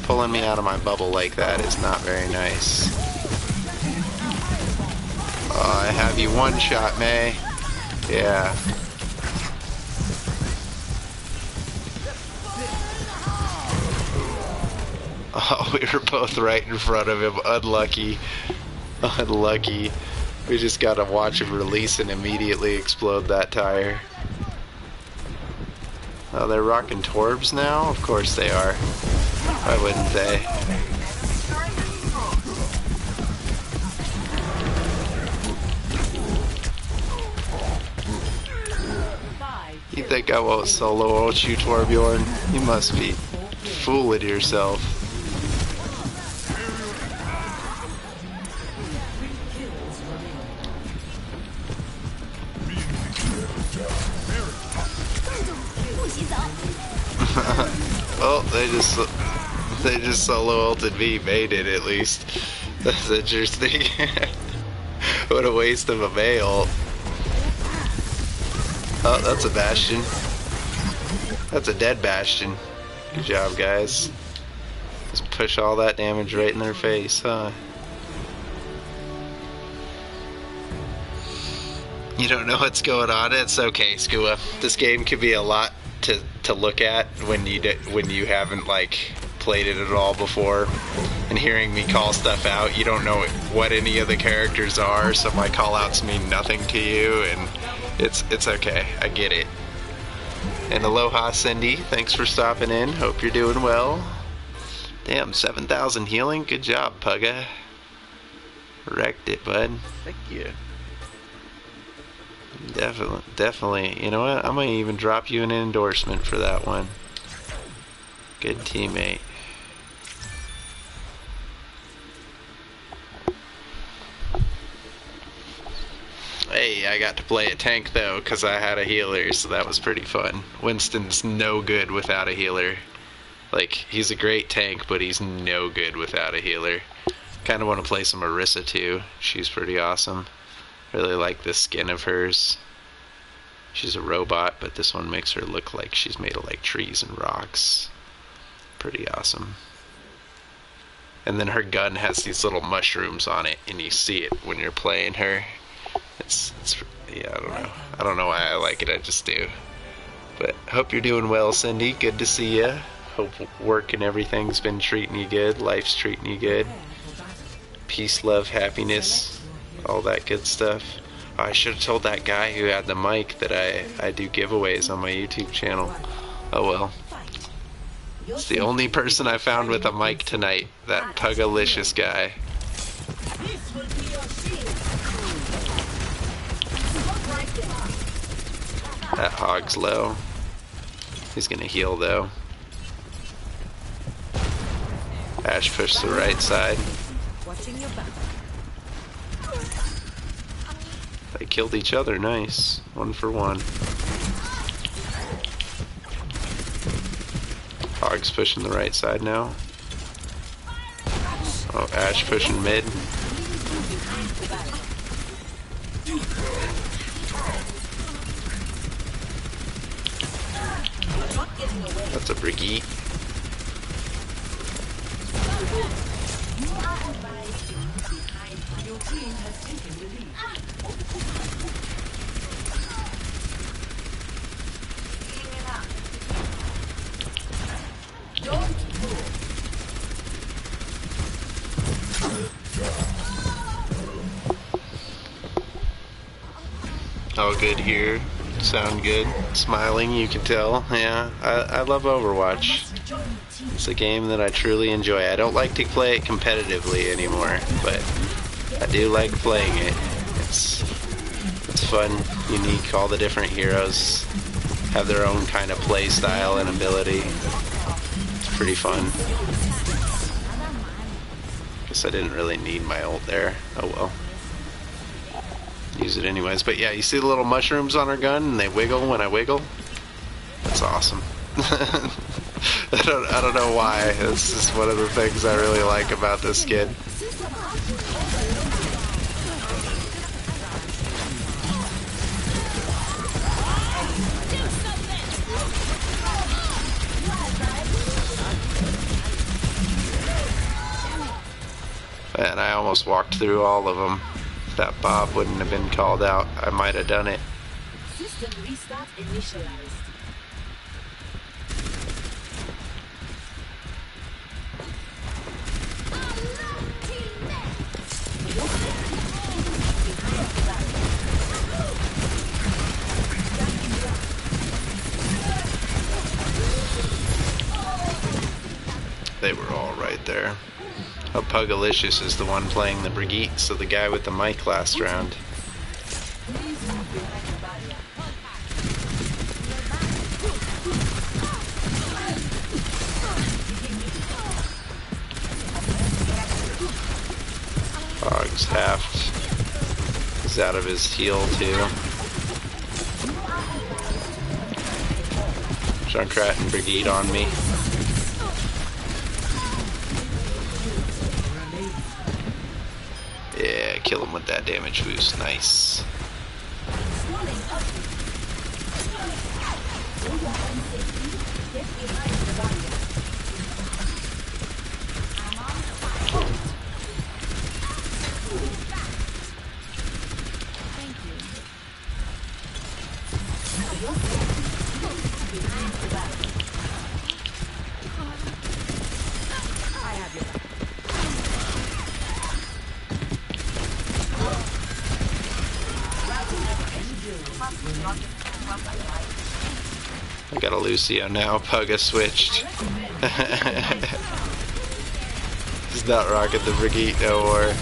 Pulling me out of my bubble like that is not very nice. Oh, I have you one shot, May. Yeah. Oh, we were both right in front of him. Unlucky. Unlucky. We just gotta watch him release and immediately explode that tire. Oh, they're rocking Torbs now? Of course they are. Why wouldn't they? You think I won't solo ult you, Torbjorn? You must be fooling yourself. Oh, they just solo ulted me, made it at least. That's interesting. What a waste of a May ult. Oh, that's a Bastion. That's a dead Bastion. Good job, guys. Just push all that damage right in their face, huh? You don't know what's going on? It's okay, Skua. This game could be a lot to look at when you haven't like played it at all before, and hearing me call stuff out, you don't know what any of the characters are, so my call outs mean nothing to you, and it's okay. I get it. And aloha, Cindy. Thanks for stopping in. Hope you're doing well. Damn, 7,000 healing. Good job, Pugga. Wrecked it, bud. Thank you. Definitely. You know what? I might even drop you an endorsement for that one. Good teammate. Hey, I got to play a tank though, because I had a healer, so that was pretty fun. Winston's no good without a healer. Like, he's a great tank, but he's no good without a healer. Kind of want to play some Orisa too. She's pretty awesome. Really like this skin of hers. She's a robot, but this one makes her look like she's made of like trees and rocks. Pretty awesome. And then her gun has these little mushrooms on it, and you see it when you're playing her. It's yeah, I don't know. I don't know why I like it, I just do. But hope you're doing well, Cindy. Good to see ya. Hope work and everything's been treating you good. Life's treating you good. Peace, love, happiness, all that good stuff. Oh, I should have told that guy who had the mic that I do giveaways on my YouTube channel. Oh well. It's the only person I found with a mic tonight. That Pugalicious guy. That hog's low. He's gonna heal though. Ash push the right side. They killed each other, nice. 1 for 1. Hog's pushing the right side now. Oh, Ash pushing mid. That's a Brigitte. All good here. Sound good. Smiling, you can tell. Yeah, I love Overwatch. It's a game that I truly enjoy. I don't like to play it competitively anymore, but I do like playing it. It's fun, unique. All the different heroes have their own kind of play style and ability. It's pretty fun. Guess I didn't really need my ult there. Oh well. Use it anyways. But yeah, you see the little mushrooms on her gun and they wiggle when I wiggle? That's awesome. I don't know why. It's just one of the things I really like about this skin. And I almost walked through all of them. If that Bob wouldn't have been called out, I might have done it. System restart initialized. They were all right there. Oh, Pugalicious is the one playing the Brigitte, so the guy with the mic last round. Hog's halved. He's out of his heal too. Junkrat and Brigitte on me. Yeah, kill him with that damage boost. Nice. I got a Lucio now. Pugga switched. He's not rocking the Brigitte no more.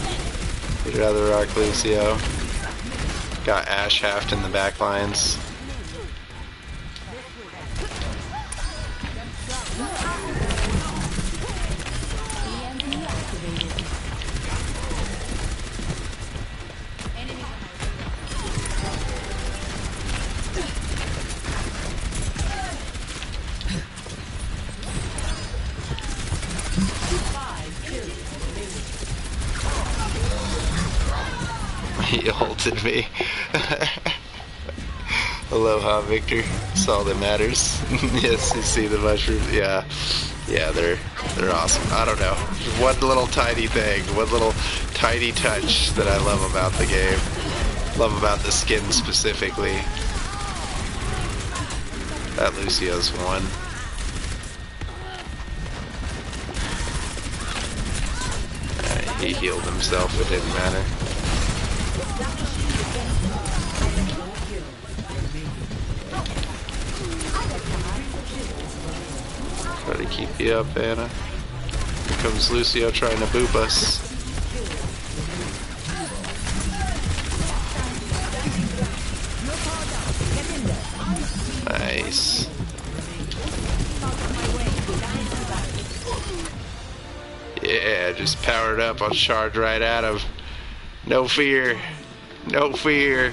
He'd rather rock Lucio. Got Ash halved in the back lines. He ulted me. Aloha, Victor. That's all that matters. Yes, you see the mushrooms. Yeah, yeah, they're awesome. I don't know. One little tiny thing, one little tiny touch that I love about the game. Love about the skin specifically. That Lucio's one. He healed himself. It didn't matter. Try to keep you up, Anna. Here comes Lucio trying to boop us. Nice. Yeah, just powered up. I'll charge right at him. No fear. No fear.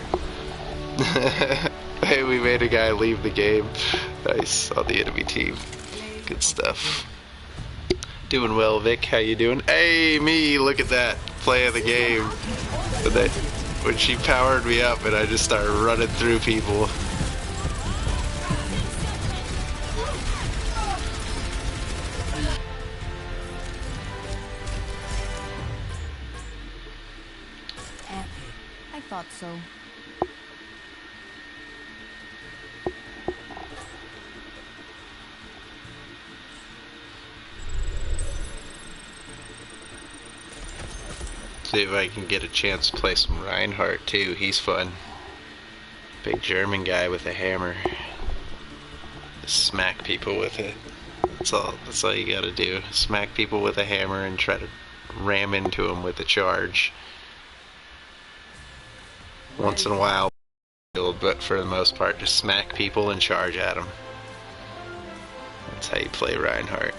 Hey, we made a guy leave the game. Nice, on the enemy team. Good stuff. Doing well, Vic. How you doing? Hey, me. Look at that. Play of the game. When she powered me up and I just started running through people. I thought so. See if I can get a chance to play some Reinhardt too. He's fun. Big German guy with a hammer. Just smack people with it. That's all you gotta do. Smack people with a hammer and try to ram into them with a charge. Once in a while, but for the most part, just smack people and charge at them. That's how you play Reinhardt.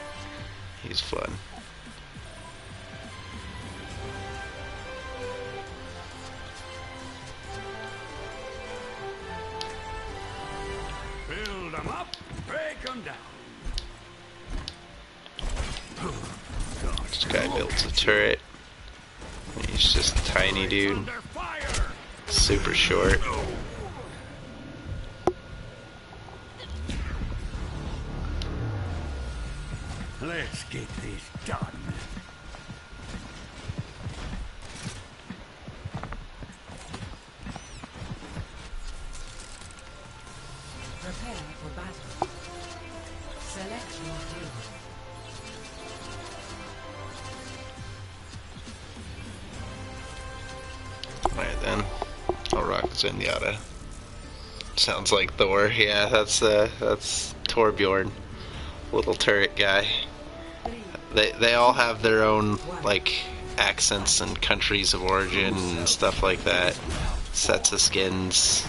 He's fun. Build them up, break them down. This guy builds a turret. He's just a tiny dude. Under fire. Super short. Let's get this done. Prepare for battle. Select your hero. Alright then. I'll rock Zenyatta. Sounds like Thor. Yeah, that's Torbjorn. Little turret guy. They all have their own like accents and countries of origin and stuff like that. Sets of skins.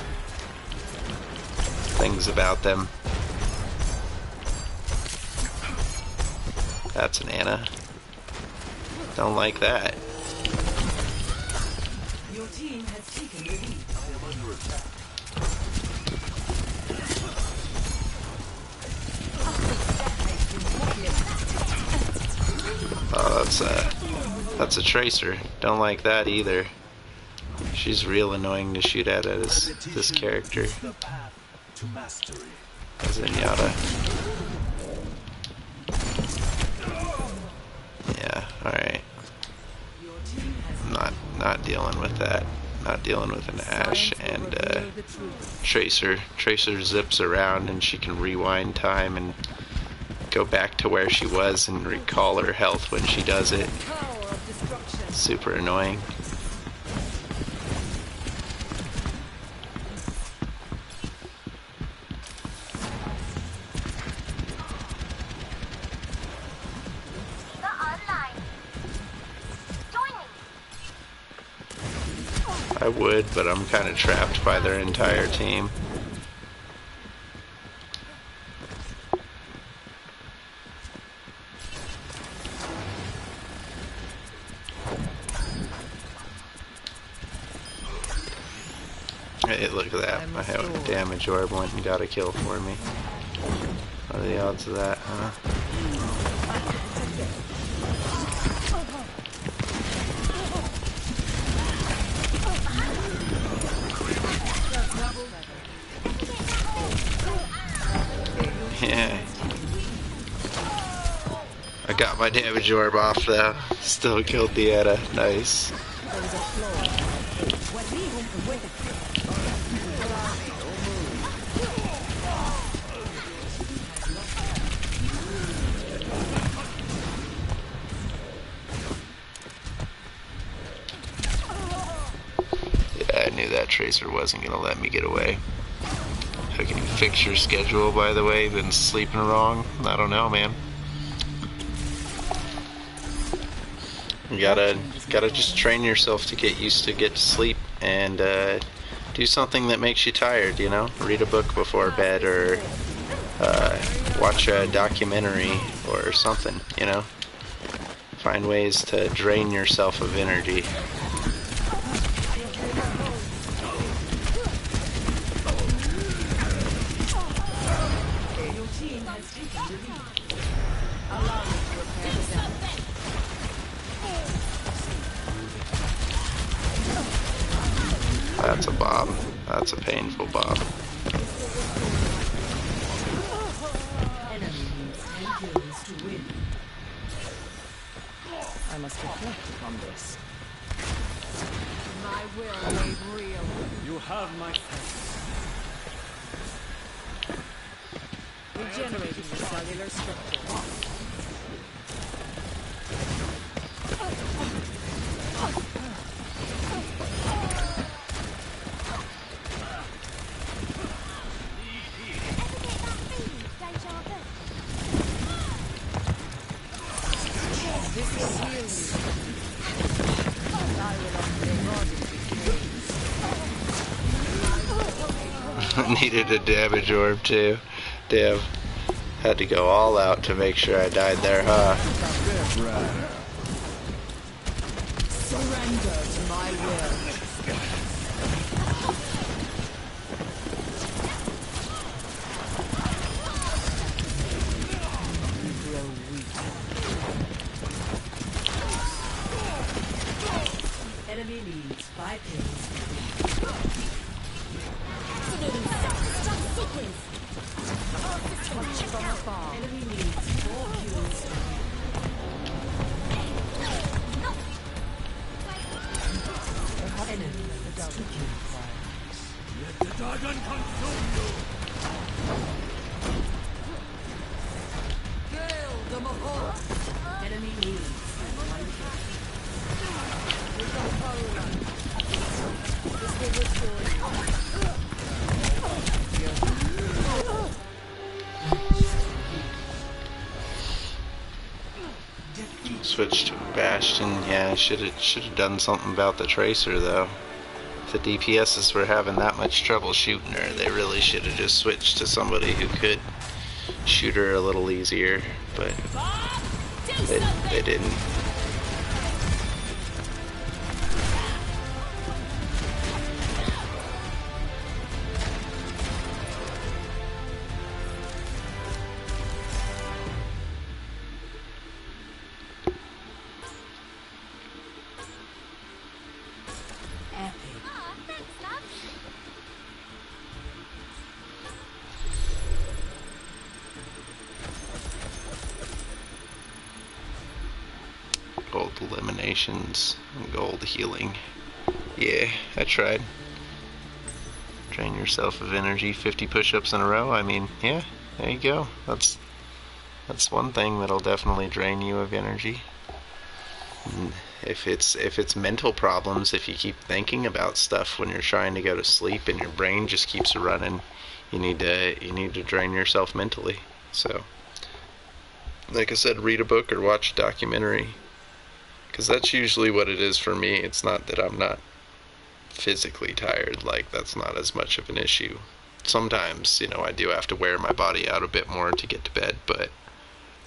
Things about them. That's an Anna. Don't like that. Your team has taken the lead. Oh, that's a Tracer. Don't like that either. She's real annoying to shoot at as this character. The path to mastery. Zenyatta. Yeah, alright. Not dealing with that. Not dealing with an Ashe and Tracer. Tracer zips around and she can rewind time and go back to where she was and recall her health when she does it. Super annoying. I would, but I'm kind of trapped by their entire team. Hey, look at that. My damage orb went and got a kill for me. What are the odds of that, huh? got my damage orb off though. Still killed the Etta. Nice. There was a flaw. Yeah, I knew that Tracer wasn't gonna let me get away. How can you fix your schedule, by the way? Been sleeping wrong? I don't know, man. You gotta just train yourself to get used to get to sleep and do something that makes you tired, you know? Read a book before bed or watch a documentary or something, you know? Find ways to drain yourself of energy. Your team has taken the lead. Allow me to repair the damage. That's a bob. That's a painful bob. Enemy needs 10 kills to win. I must reflect upon this. My will made real. You have my thanks. Regenerating the cellular structure. This is healing. I will unbody Needed a damage orb too. Damn. Had to go all out to make sure I died there, huh? surrender to my will. You grow weak. Enemy needs 5 kills. From afar. Enemy needs 4 kills. Enemy needs 2 kills. Let the dragon consume you. Kill the Mahal. Enemy needs 1 kill. This will restore you. Switched to Bastion. Yeah, I should have done something about the Tracer though. If the DPSs were having that much trouble shooting her, they really should have just switched to somebody who could shoot her a little easier. But they didn't. Gold eliminations and gold healing. Yeah, I tried. Drain yourself of energy, 50 push-ups in a row. I mean, yeah, there you go. That's one thing that'll definitely drain you of energy. And if it's mental problems, if you keep thinking about stuff when you're trying to go to sleep and your brain just keeps running, you need to drain yourself mentally. So, like I said, read a book or watch a documentary. Because that's usually what it is for me. It's not that I'm not physically tired. Like, that's not as much of an issue. Sometimes, you know, I do have to wear my body out a bit more to get to bed, but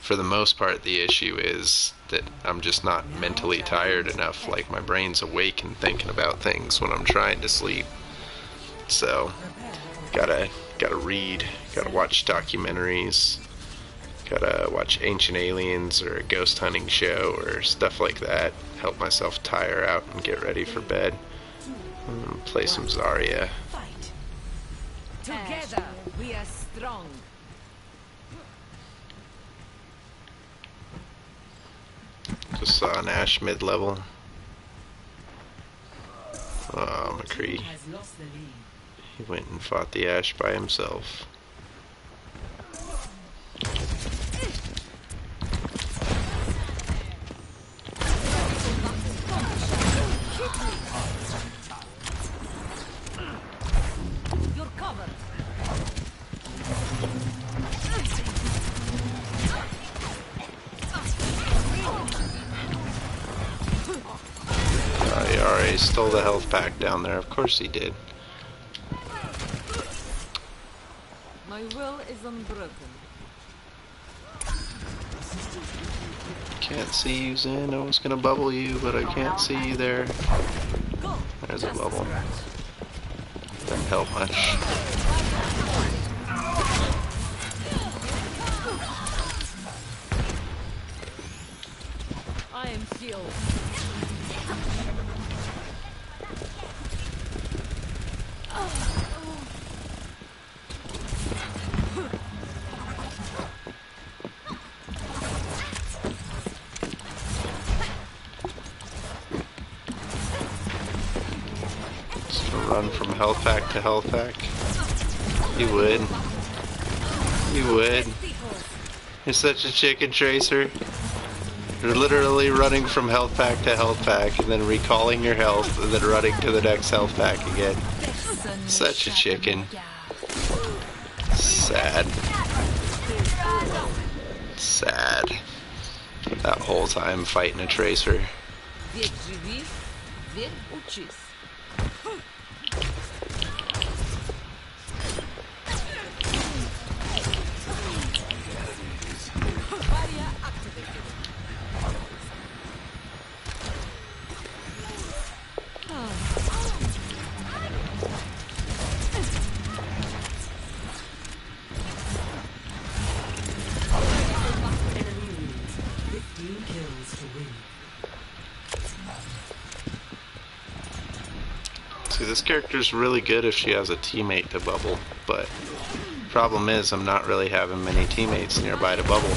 for the most part, the issue is that I'm just not mentally tired enough. Like, my brain's awake and thinking about things when I'm trying to sleep. So, gotta read, gotta watch documentaries, gotta watch Ancient Aliens or a ghost hunting show or stuff like that. Help myself tire out and get ready for bed. Play some Zarya. Fight. Together we are strong. just saw an Ash mid-level. Oh, McCree. Has lost the lead. He went and fought the Ash by himself. You're covered. He already stole the health pack down there. Of course he did. My will is unbroken. Can't see you, Zen. I was gonna bubble you, but I can't see you there. There's a bubble. Didn't help much. I am sealed. Just gonna run from health pack to health pack. You would. You would. You're such a chicken tracer. You're literally running from health pack to health pack and then recalling your health and then running to the next health pack again. Such a chicken. Sad. Sad. That whole time fighting a tracer. Ведь живи, ведь учись. Barrier activated. See, this character's really good if she has a teammate to bubble, but problem is I'm not really having many teammates nearby to bubble.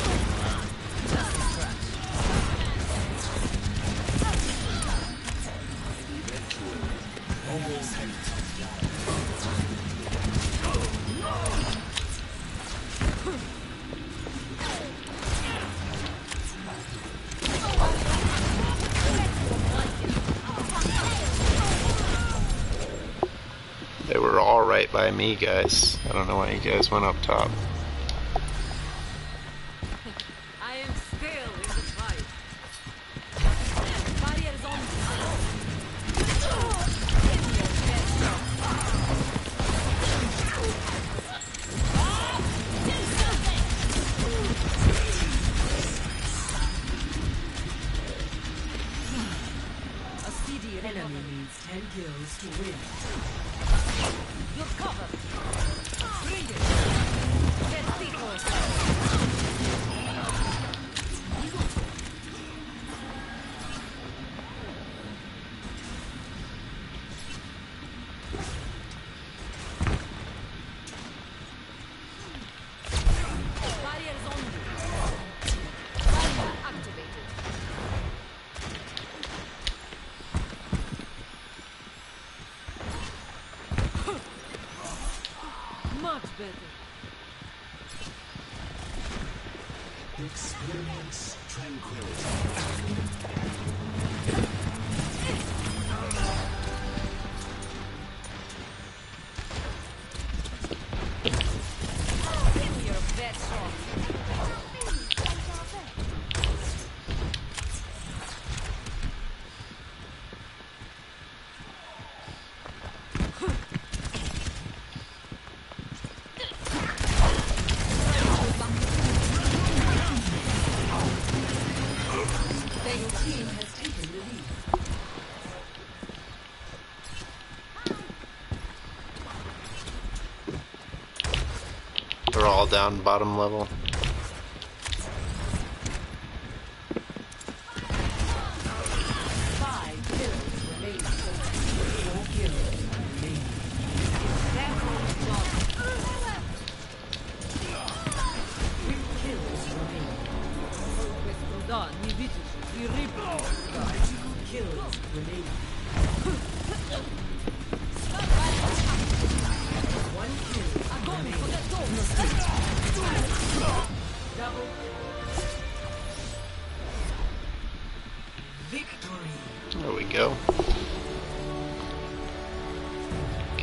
They were all right by me, guys. I don't know why you guys went up top. I am still in the fight. Barriers on. A CD enemy needs 10 kills to win. You're covered. Bring it. Get people. Barriers on you. Barrier activated. Much better. Experience tranquility. Give me your best shot. Your team has taken the lead. They're all down bottom level. Five kills remaining. 4 kills remaining. Example done. 3 kills remaining. Questo da, не видишь, и рыбу.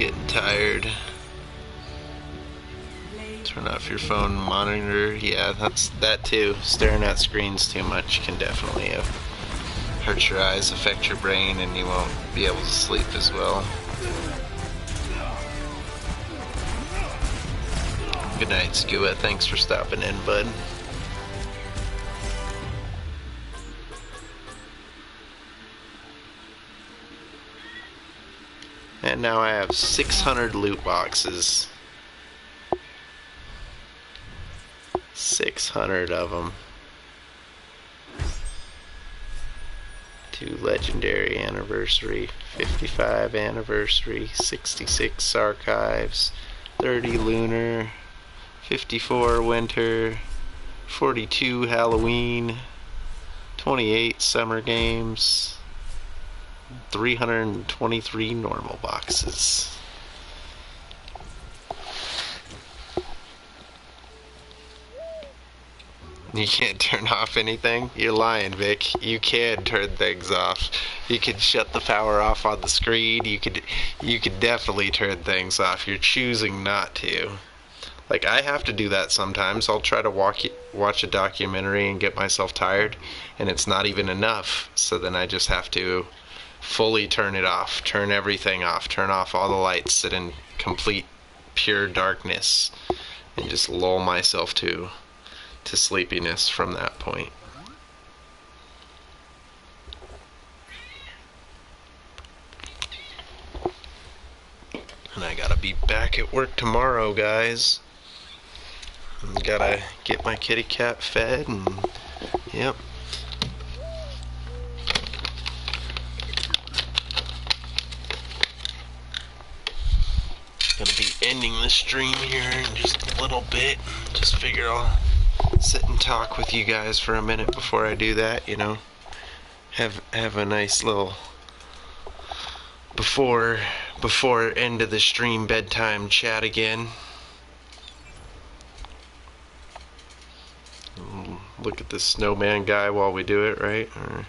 getting tired. Turn off your phone monitor. Yeah, that too. Staring at screens too much can definitely hurt your eyes, affect your brain, and you won't be able to sleep as well. Good night, Skua. Thanks for stopping in, bud. And now I have 600 loot boxes. 600 of them. 2 legendary anniversary, 55 anniversary, 66 archives, 30 lunar, 54 winter, 42 Halloween, 28 summer games, 323 normal boxes. You can't turn off anything? You're lying, Vic. You can turn things off. You can shut the power off on the screen. You could definitely turn things off. You're choosing not to. Like, I have to do that sometimes. I'll try to watch a documentary and get myself tired, and it's not even enough. So then I just have to fully turn it off, turn everything off, turn off all the lights, sit in complete pure darkness, and just lull myself to sleepiness from that point. And I gotta be back at work tomorrow, guys. Gotta get my kitty cat fed and yep. Gonna be ending the stream here in just a little bit. Just figure I'll sit and talk with you guys for a minute before I do that, you know. Have a nice little before end of the stream bedtime chat again. Look at this snowman guy while we do it, right? Or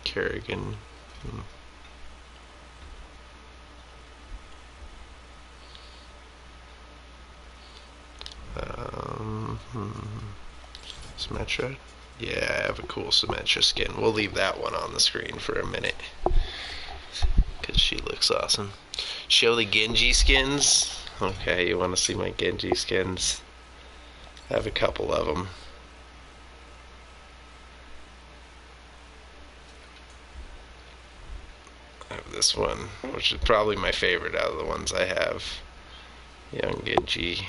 Kerrigan. Symmetra? Yeah, I have a cool Symmetra skin. We'll leave that one on the screen for a minute, because she looks awesome. Show the Genji skins? Okay, you want to see my Genji skins? I have a couple of them. I have this one, which is probably my favorite out of the ones I have. Young Genji.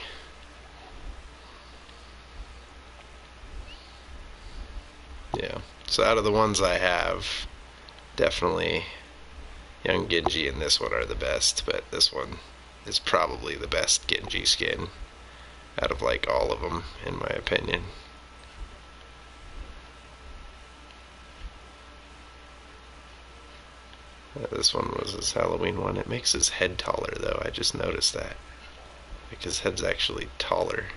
Yeah, so out of the ones I have, definitely Young Genji and this one are the best, but this one is probably the best Genji skin out of like all of them, in my opinion. This one was his Halloween one. It makes his head taller though, I just noticed that. Like his head's actually taller.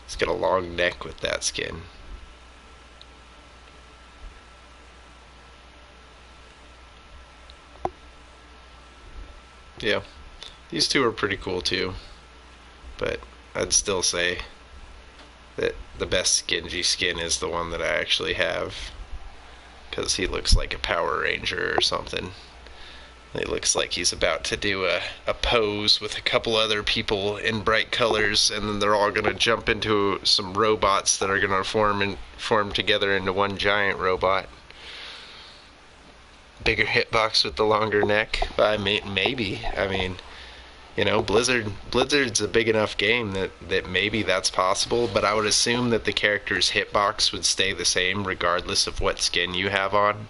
He's got a long neck with that skin. Yeah, these two are pretty cool too, but I'd still say that the best Genji skin is the one that I actually have, because he looks like a Power Ranger or something. He looks like he's about to do a pose with a couple other people in bright colors, and then they're all going to jump into some robots that are going to form together into one giant robot. Bigger hitbox with the longer neck? Maybe. I mean, you know, Blizzard's a big enough game that maybe that's possible, but I would assume that the character's hitbox would stay the same regardless of what skin you have on.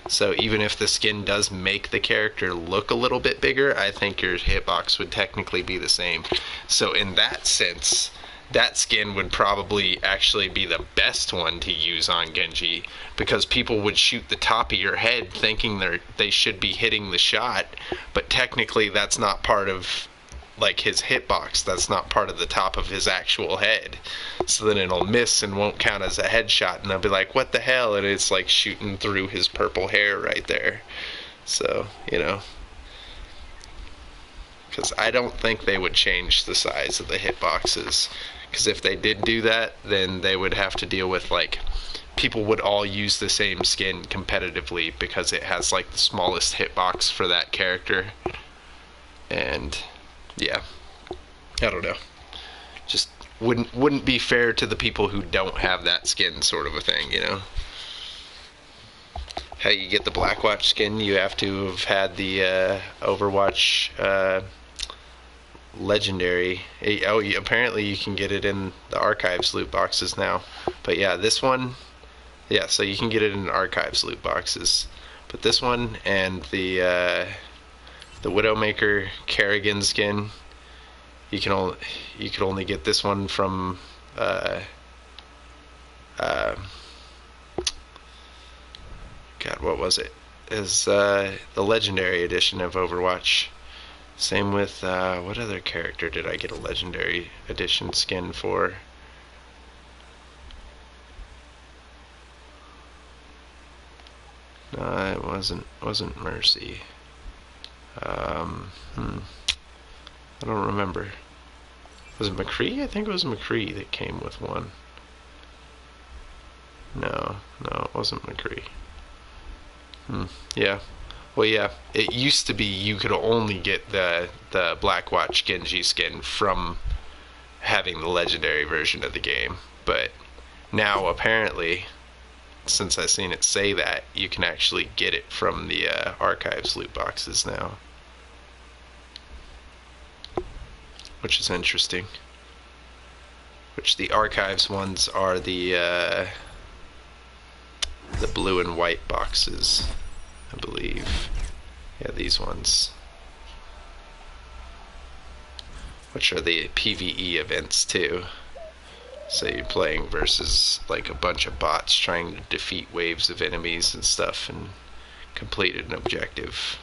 So even if the skin does make the character look a little bit bigger, I think your hitbox would technically be the same. So in that sense, that skin would probably actually be the best one to use on Genji, because people would shoot the top of your head thinking they should be hitting the shot, but technically that's not part of like his hitbox. That's not part of the top of his actual head. So then it'll miss and won't count as a headshot, and they'll be like, what the hell? And it's like shooting through his purple hair right there. So, you know, because I don't think they would change the size of the hitboxes. Because if they did do that, then they would have to deal with, like, people would all use the same skin competitively because it has, like, the smallest hitbox for that character. And, yeah, I don't know. Just wouldn't be fair to the people who don't have that skin, sort of a thing, you know? How you get the Blackwatch skin, you have to have had the Overwatch legendary. Apparently you can get it in the archives loot boxes now. But yeah, this one, yeah, so you can get it in archives loot boxes. But this one and the Widowmaker Kerrigan skin, you could only get this one from God, what was it? Is the legendary edition of Overwatch. Same with what other character did I get a legendary edition skin for? No, it wasn't Mercy. I don't remember. Was it McCree? I think it was McCree that came with one. No, it wasn't McCree. Yeah. Well, yeah, it used to be you could only get the Blackwatch Genji skin from having the legendary version of the game. But now, apparently, since I've seen it say that, you can actually get it from the archives loot boxes now. Which is interesting. Which the archives ones are the blue and white boxes, I believe. Yeah, these ones. Which are the PvE events too. So you're playing versus like a bunch of bots trying to defeat waves of enemies and stuff and complete an objective.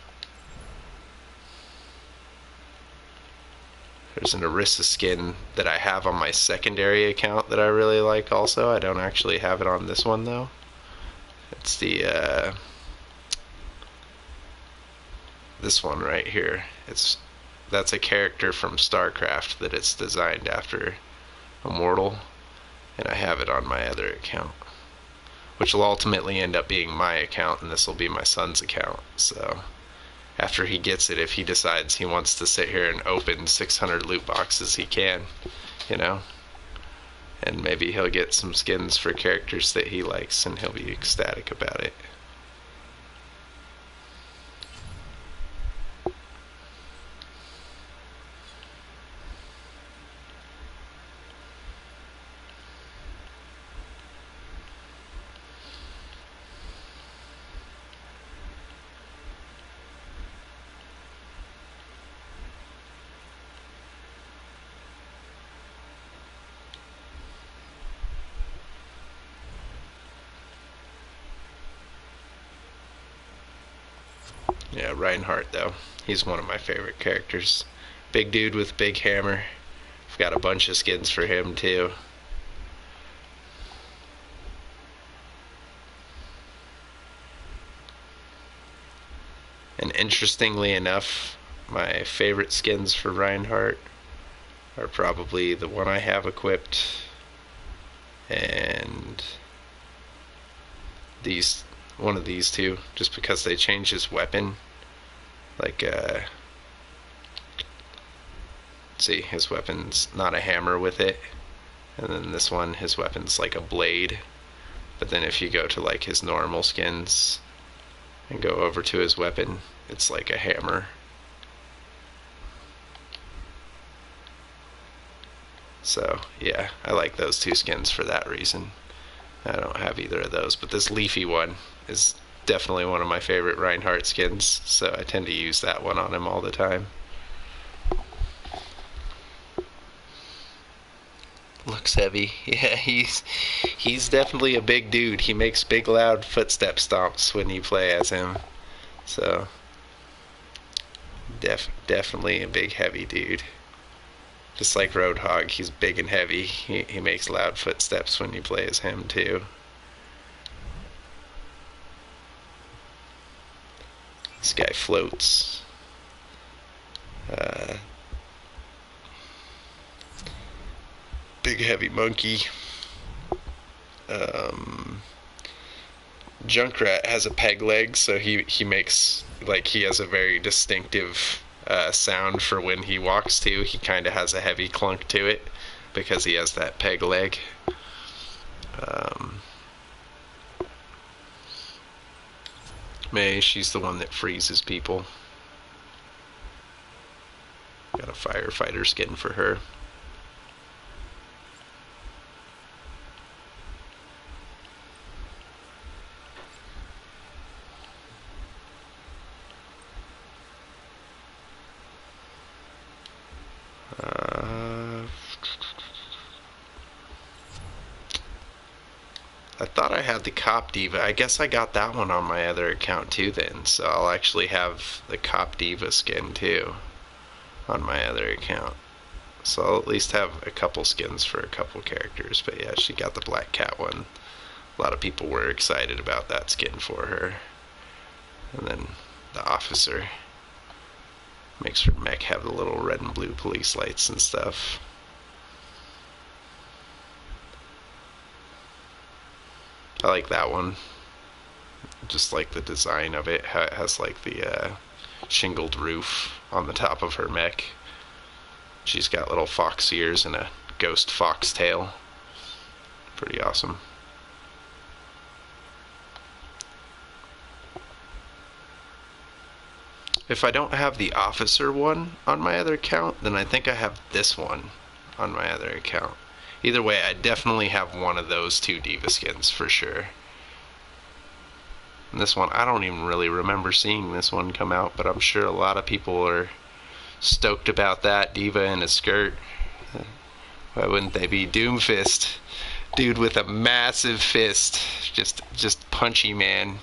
There's an Orisa skin that I have on my secondary account that I really like also. I don't actually have it on this one though. It's the this one right here. That's a character from StarCraft that it's designed after, Immortal, and I have it on my other account, which will ultimately end up being my account, and this will be my son's account. So after he gets it, if he decides he wants to sit here and open 600 loot boxes, he can, you know. And maybe he'll get some skins for characters that he likes, and he'll be ecstatic about it. Yeah, Reinhardt though. He's one of my favorite characters. Big dude with big hammer. I've got a bunch of skins for him too. And interestingly enough, my favorite skins for Reinhardt are probably the one I have equipped and one of these two, just because they change his weapon. Like, see, his weapon's not a hammer with it, and then this one, his weapon's like a blade. But then if you go to like his normal skins and go over to his weapon, it's like a hammer. So yeah, I like those two skins for that reason. I don't have either of those, but this leafy one is definitely one of my favorite Reinhardt skins, so I tend to use that one on him all the time. Looks heavy. Yeah, he's definitely a big dude. He makes big loud footstep stomps when you play as him. So definitely a big heavy dude. Just like Roadhog, he's big and heavy. He makes loud footsteps when you play as him too. This guy floats. Big heavy monkey. Junkrat has a peg leg, so he makes, like, he has a very distinctive sound for when he walks too. He kind of has a heavy clunk to it because he has that peg leg. May, she's the one that freezes people. Got a firefighter skin for her. I thought I had the Cop Diva. I guess I got that one on my other account too then, so I'll actually have the Cop Diva skin too on my other account. So I'll at least have a couple skins for a couple characters. But yeah, she got the Black Cat one. A lot of people were excited about that skin for her. And then the Officer makes her mech have the little red and blue police lights and stuff. I like that one. Just like the design of it. It has like the shingled roof on the top of her mech. She's got little fox ears and a ghost fox tail. Pretty awesome. If I don't have the Officer one on my other account, then I think I have this one on my other account. Either way, I definitely have one of those two Diva skins for sure. And this one, I don't even really remember seeing this one come out, but I'm sure a lot of people are stoked about that. Diva in a skirt. Why wouldn't they be? Doomfist. Dude with a massive fist. Just punchy, man.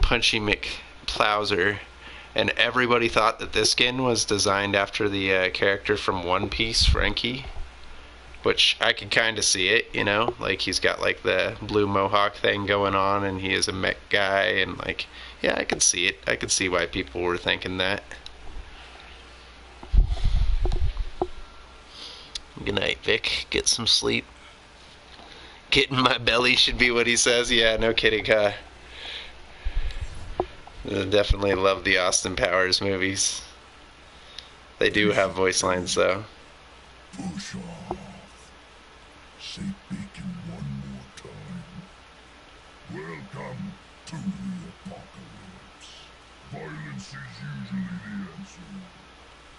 Punchy McPlowser. And everybody thought that this skin was designed after the character from One Piece, Frankie. Which I could kind of see it, you know? Like, he's got, like, the blue mohawk thing going on, and he is a mech guy, and, like, yeah, I could see it. I could see why people were thinking that. Good night, Vic. Get some sleep. Get in my belly should be what he says. Yeah, no kidding, huh? I definitely love the Austin Powers movies. They do have voice lines, though. Push off. Say bacon one more time. Welcome to the apocalypse. Violence is usually the answer.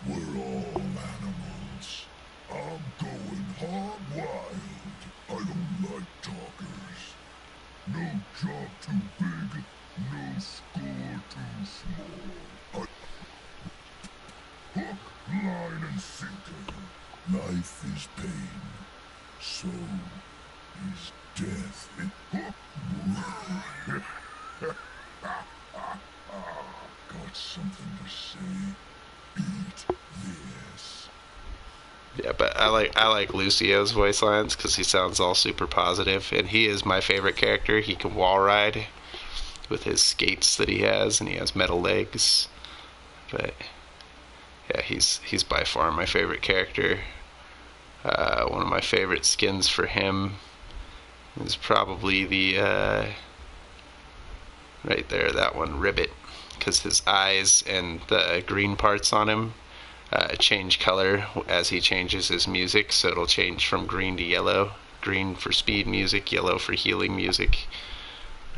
We're all animals. I'm going hog wild. I don't like talkers. No job too big, no score too small. Hook, line, and sinker. Life is pain. So is death. Got something to say? Eat this. Yeah, but I like Lucio's voice lines because he sounds all super positive, and he is my favorite character. He can wall ride with his skates that he has, and he has metal legs. But yeah, he's by far my favorite character. One of my favorite skins for him is probably the right there, that one, Ribbit, because his eyes and the green parts on him change color as he changes his music, so it'll change from green to yellow. Green for speed music, yellow for healing music.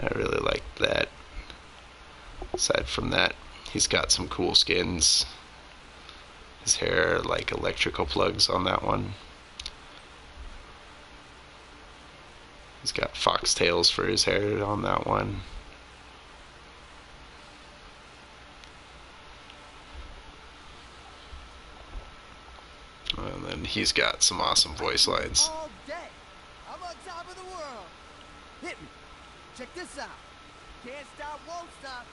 I really like that. Aside from that, he's got some cool skins. His hair, like electrical plugs on that one. He's got foxtails for his hair on that one. And then he's got some awesome voice lines. All day. I'm on top of the world. Hit me. Check this out. Can't stop, won't stop.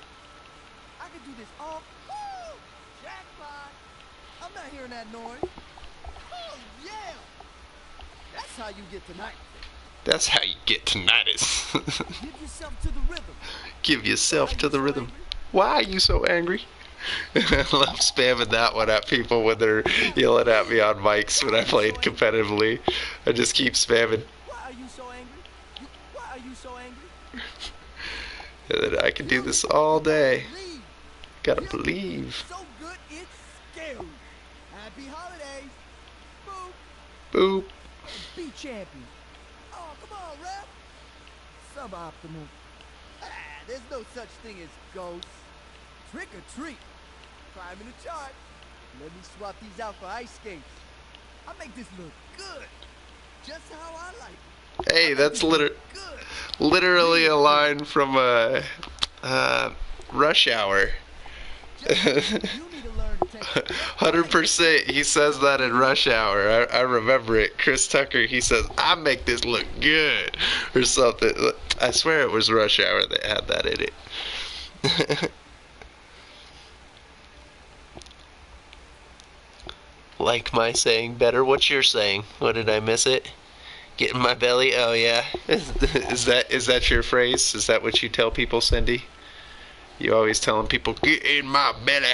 I can do this all. Woo! Jackpot. I'm not hearing that noise. Oh, yeah. That's how you get tonight. That's how you get tinnitus. Give yourself to the rhythm. Give yourself to the rhythm. Why are you so angry? I love spamming that one at people when they're yelling at me on mics when I played competitively. I just keep spamming. Why are you so angry? Why are you so angry? And then I can do this all day. Believe. Gotta believe. So good it's scary. Happy holidays. Boop. Boop. Be champion. Oh, come on, ref. Suboptimal. Ah, there's no such thing as ghosts. Trick or treat. Climbing the chart. Let me swap these out for ice skates. I make this look good. Just how I like it. Hey, that's Good. literally a line from Rush Hour. Just, you need to learn to take 100%. He says that in Rush Hour. I remember it. Chris Tucker, he says, I make this look good. Or something. I swear it was Rush Hour that had that in it. Like my saying better. What's your saying? What, did I miss it? Get in my belly? Oh yeah. Is that your phrase? Is that what you tell people, Cindy? You always telling people, get in my belly.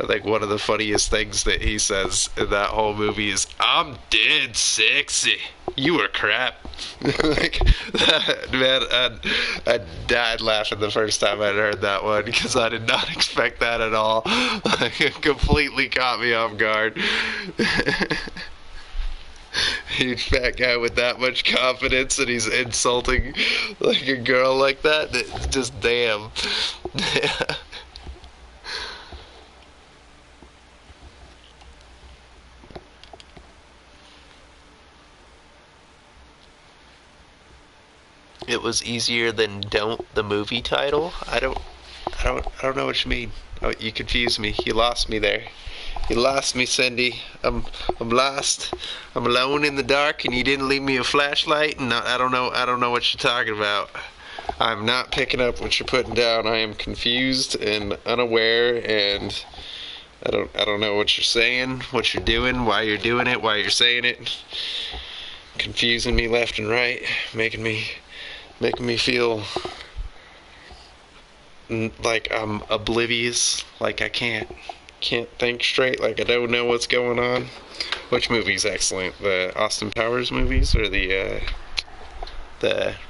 I think one of the funniest things that he says in that whole movie is, I'm dead sexy. You were crap. Like, man, I died laughing the first time I heard that one because I did not expect that at all. Like, it completely caught me off guard. Huge fat guy with that much confidence and he's insulting like a girl like that. It's just damn. It was easier than Don't, the movie title. I don't know what you mean. Oh, you confused me. You lost me there. You lost me, Cindy. I'm lost. I'm alone in the dark, and you didn't leave me a flashlight. And I don't know what you're talking about. I'm not picking up what you're putting down. I am confused and unaware, and I don't know what you're saying, what you're doing, why you're doing it, why you're saying it. Confusing me left and right, making me feel like I'm oblivious, like I can't think straight, like I don't know what's going on. Which movie's excellent? The Austin Powers movies or the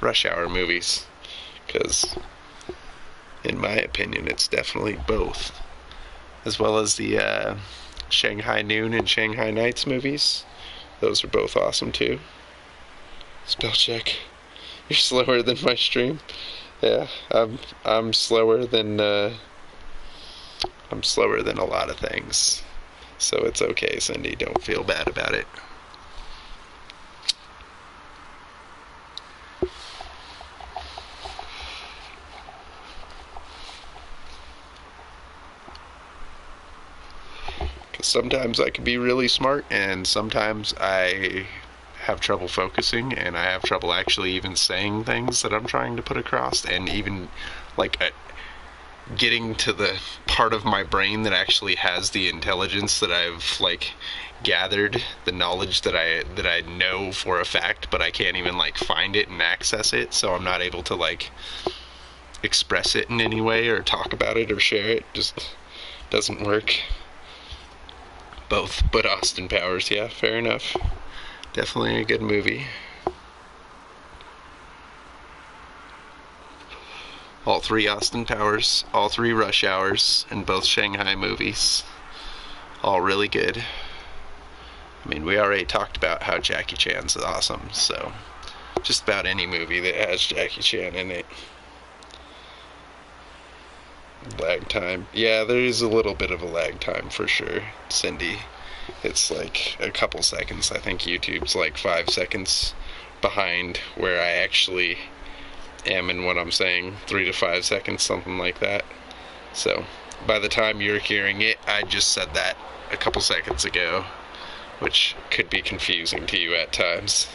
Rush Hour movies? Because in my opinion, it's definitely both. As well as the Shanghai Noon and Shanghai Nights movies. Those are both awesome too. Spell check. You're slower than my stream. Yeah, I'm slower than a lot of things. So it's okay, Cindy. Don't feel bad about it. Because sometimes I can be really smart, and sometimes I have trouble focusing, and I have trouble actually even saying things that I'm trying to put across, and even like getting to the part of my brain that actually has the intelligence that I've like gathered, the knowledge that I know for a fact, but I can't even like find it and access it, so I'm not able to like express it in any way or talk about it or share it. Just doesn't work. Both, but Austin Powers, yeah, fair enough. Definitely a good movie. All three Austin Powers, all three Rush Hours, and both Shanghai movies. All really good. I mean, we already talked about how Jackie Chan's awesome, so just about any movie that has Jackie Chan in it. Lag time. Yeah, there is a little bit of a lag time for sure, Cindy. It's like a couple seconds. I think YouTube's like 5 seconds behind where I actually am in what I'm saying, 3 to 5 seconds, something like that. So by the time you're hearing it, I just said that a couple seconds ago, which could be confusing to you at times.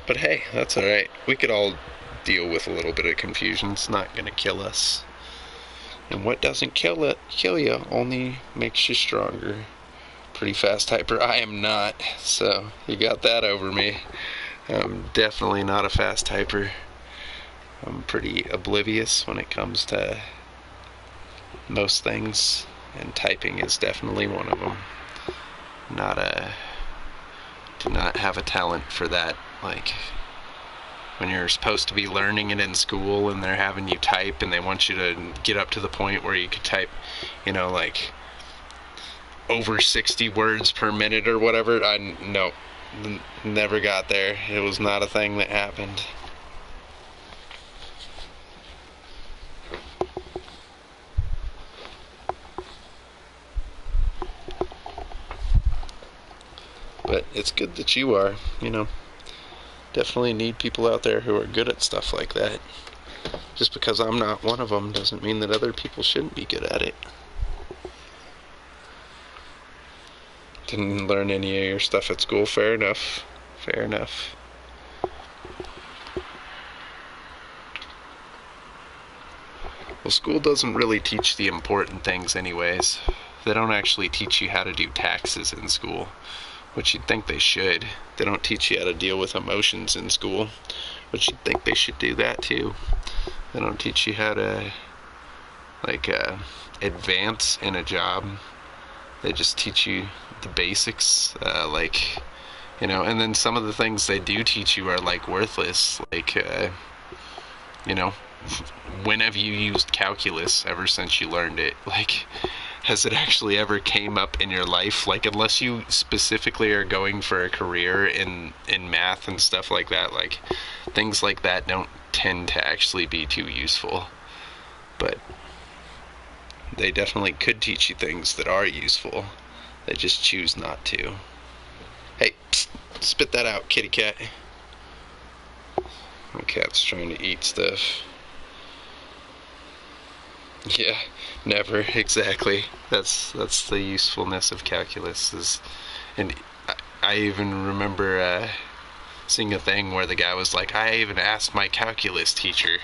But hey, that's alright. We could all deal with a little bit of confusion. It's not gonna kill us. And what doesn't kill you only makes you stronger. Pretty fast typer. I am not, so you got that over me. I'm definitely not a fast typer. I'm pretty oblivious when it comes to most things, and typing is definitely one of them. Do not have a talent for that. Like, when you're supposed to be learning it in school and they're having you type and they want you to get up to the point where you could type, like over 60 words per minute or whatever. Never got there. It was not a thing that happened. But it's good that you are, Definitely need people out there who are good at stuff like that. Just because I'm not one of them doesn't mean that other people shouldn't be good at it. Didn't learn any of your stuff at school. Fair enough. Fair enough. Well, school doesn't really teach the important things anyways. They don't actually teach you how to do taxes in school, which you'd think they should. They don't teach you how to deal with emotions in school, which you'd think they should do that too. They don't teach you how to, advance in a job. They just teach you the basics, and then some of the things they do teach you are, worthless. When have you used calculus ever since you learned it? Has it actually ever came up in your life? Unless you specifically are going for a career in math and stuff like that, things like that don't tend to actually be too useful. But they definitely could teach you things that are useful. They just choose not to. Hey, psst, spit that out, kitty cat. My cat's trying to eat stuff. Yeah, never, exactly. That's the usefulness of calculus. And I even remember seeing a thing where the guy was like, I even asked my calculus teacher,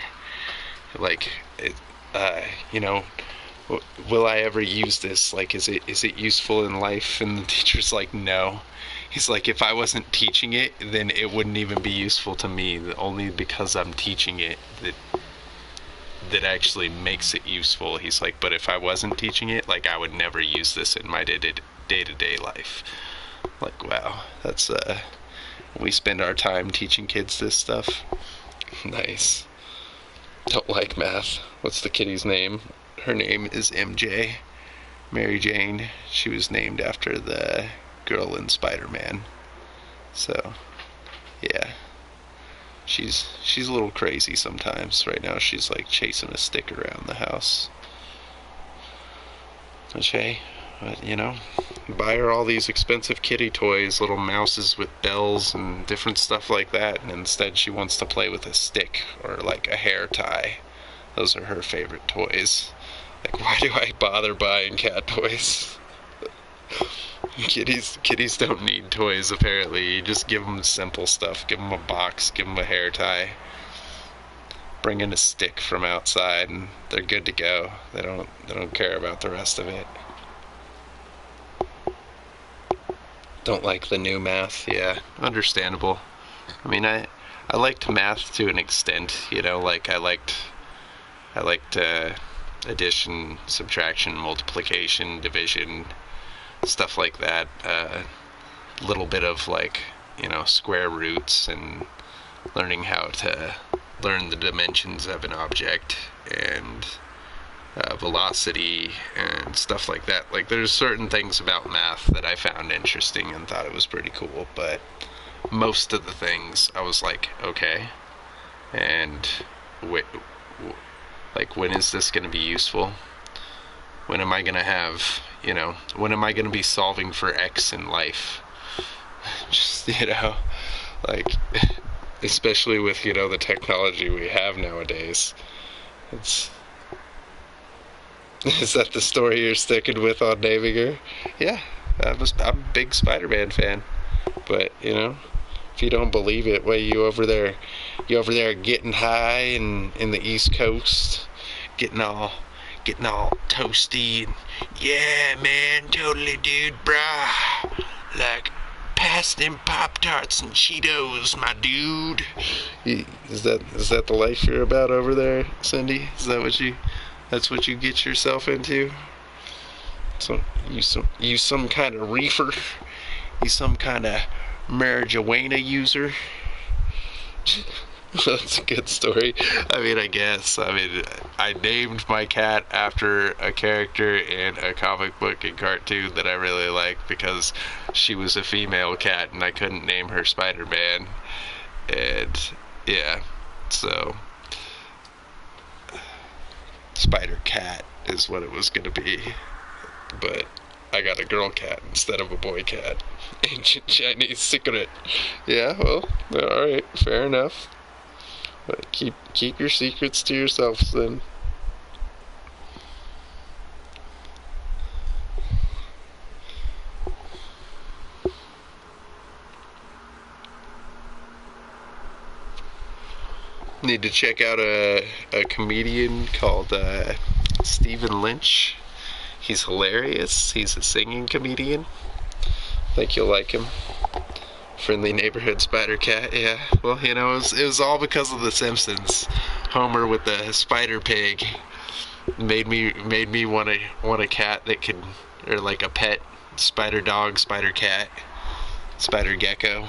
will I ever use this? Is it useful in life? And the teacher's like, no. He's like, if I wasn't teaching it, then it wouldn't even be useful to me. Only because I'm teaching it that actually makes it useful. He's like, but if I wasn't teaching it, I would never use this in my day-to-day life. Wow, that's we spend our time teaching kids this stuff. Nice. Don't like math. What's the kitty's name? Her name is MJ. Mary Jane. She was named after the girl in Spider-Man. So, yeah. She's a little crazy sometimes. Right now she's chasing a stick around the house. Okay, but buy her all these expensive kitty toys, little mouses with bells and different stuff like that, and instead she wants to play with a stick or a hair tie. Those are her favorite toys. Why do I bother buying cat toys? Kitties don't need toys, apparently. You just give them simple stuff. Give them a box, give them a hair tie. Bring in a stick from outside and they're good to go. They don't care about the rest of it. Don't like the new math. Yeah, understandable. I mean, I liked math to an extent, I liked addition, subtraction, multiplication, division, stuff like that. A little bit of square roots and learning how to learn the dimensions of an object and velocity and stuff like that. There's certain things about math that I found interesting and thought it was pretty cool, but most of the things I was okay, and when is this going to be useful? When am I going to have, when am I going to be solving for X in life? Just, especially with, the technology we have nowadays. It's Is that the story you're sticking with on naming her? Yeah, I'm a big Spider-Man fan. But, if you don't believe it, well, you over there getting high in the East Coast, getting all toasty, and yeah, man, totally, dude, brah. Like, pass them Pop-Tarts and Cheetos, my dude. Is that the life you're about over there, Cindy? That's what you get yourself into? So you some kind of reefer? You some kind of marijuana user? That's a good story. I guess. I named my cat after a character in a comic book and cartoon that I really liked because she was a female cat and I couldn't name her Spider-Man. And, yeah, so Spider Cat is what it was going to be. But I got a girl cat instead of a boy cat. Ancient Chinese secret. Yeah, well, alright, fair enough. But keep your secrets to yourselves then. Need to check out a comedian called Stephen Lynch. He's hilarious. He's a singing comedian. I think you'll like him. Friendly neighborhood spider cat, yeah. Well, it was all because of The Simpsons. Homer with the spider pig made me want a cat that could, or like a pet spider dog, spider cat, spider gecko.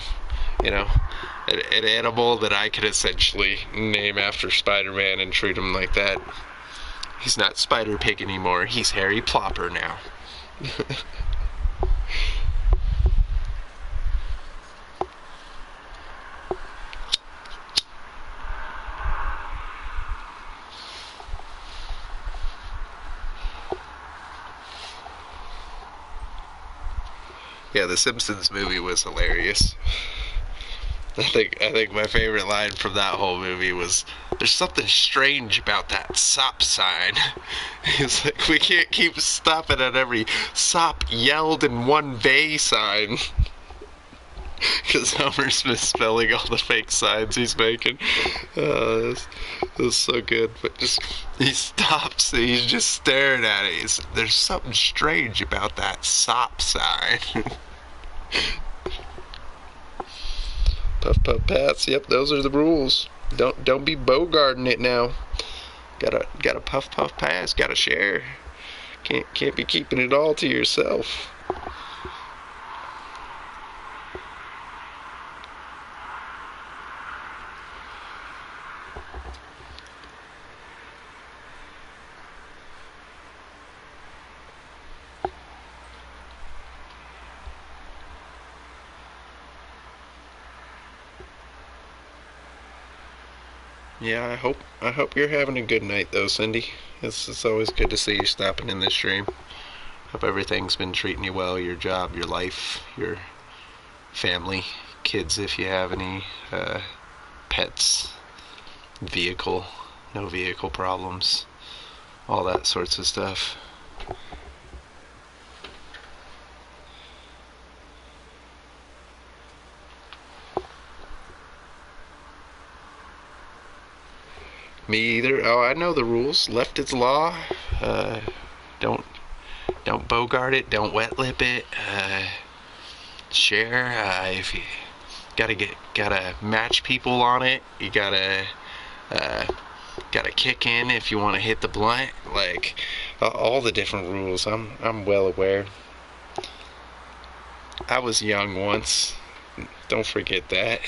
An animal that I could essentially name after Spider-Man and treat him like that. He's not Spider Pig anymore. He's Harry Plopper now. Yeah, the Simpsons movie was hilarious. I think my favorite line from that whole movie was, "There's something strange about that SOP sign." It's like, we can't keep stopping at every "SOP yelled in one bay" sign. Because Homer's misspelling all the fake signs he's making. It was so good. But he stops and he's just staring at it. There's something strange about that SOP sign. Puff puff pass. Yep, those are the rules. Don't be bogarting it now. Gotta puff puff pass. Gotta share. Can't be keeping it all to yourself. Yeah, I hope you're having a good night though, Cindy. It's always good to see you stopping in this stream. Hope everything's been treating you well, your job, your life, your family, kids if you have any, pets, no vehicle problems, all that sorts of stuff. Me either. Oh, I know the rules. Left is law. Don't bogart it. Don't wet lip it. Share. If you gotta match people on it. You gotta kick in if you want to hit the blunt. Like all the different rules. I'm well aware. I was young once. Don't forget that.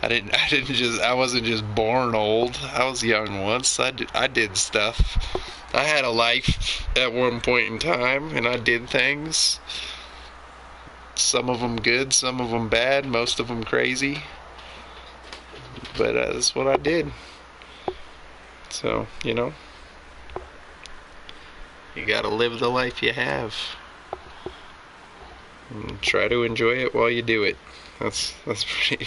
I wasn't just born old. I was young once. I did stuff. I had a life at one point in time, and I did things. Some of them good, some of them bad, most of them crazy. But that's what I did. So, you gotta live the life you have. And try to enjoy it while you do it. That's pretty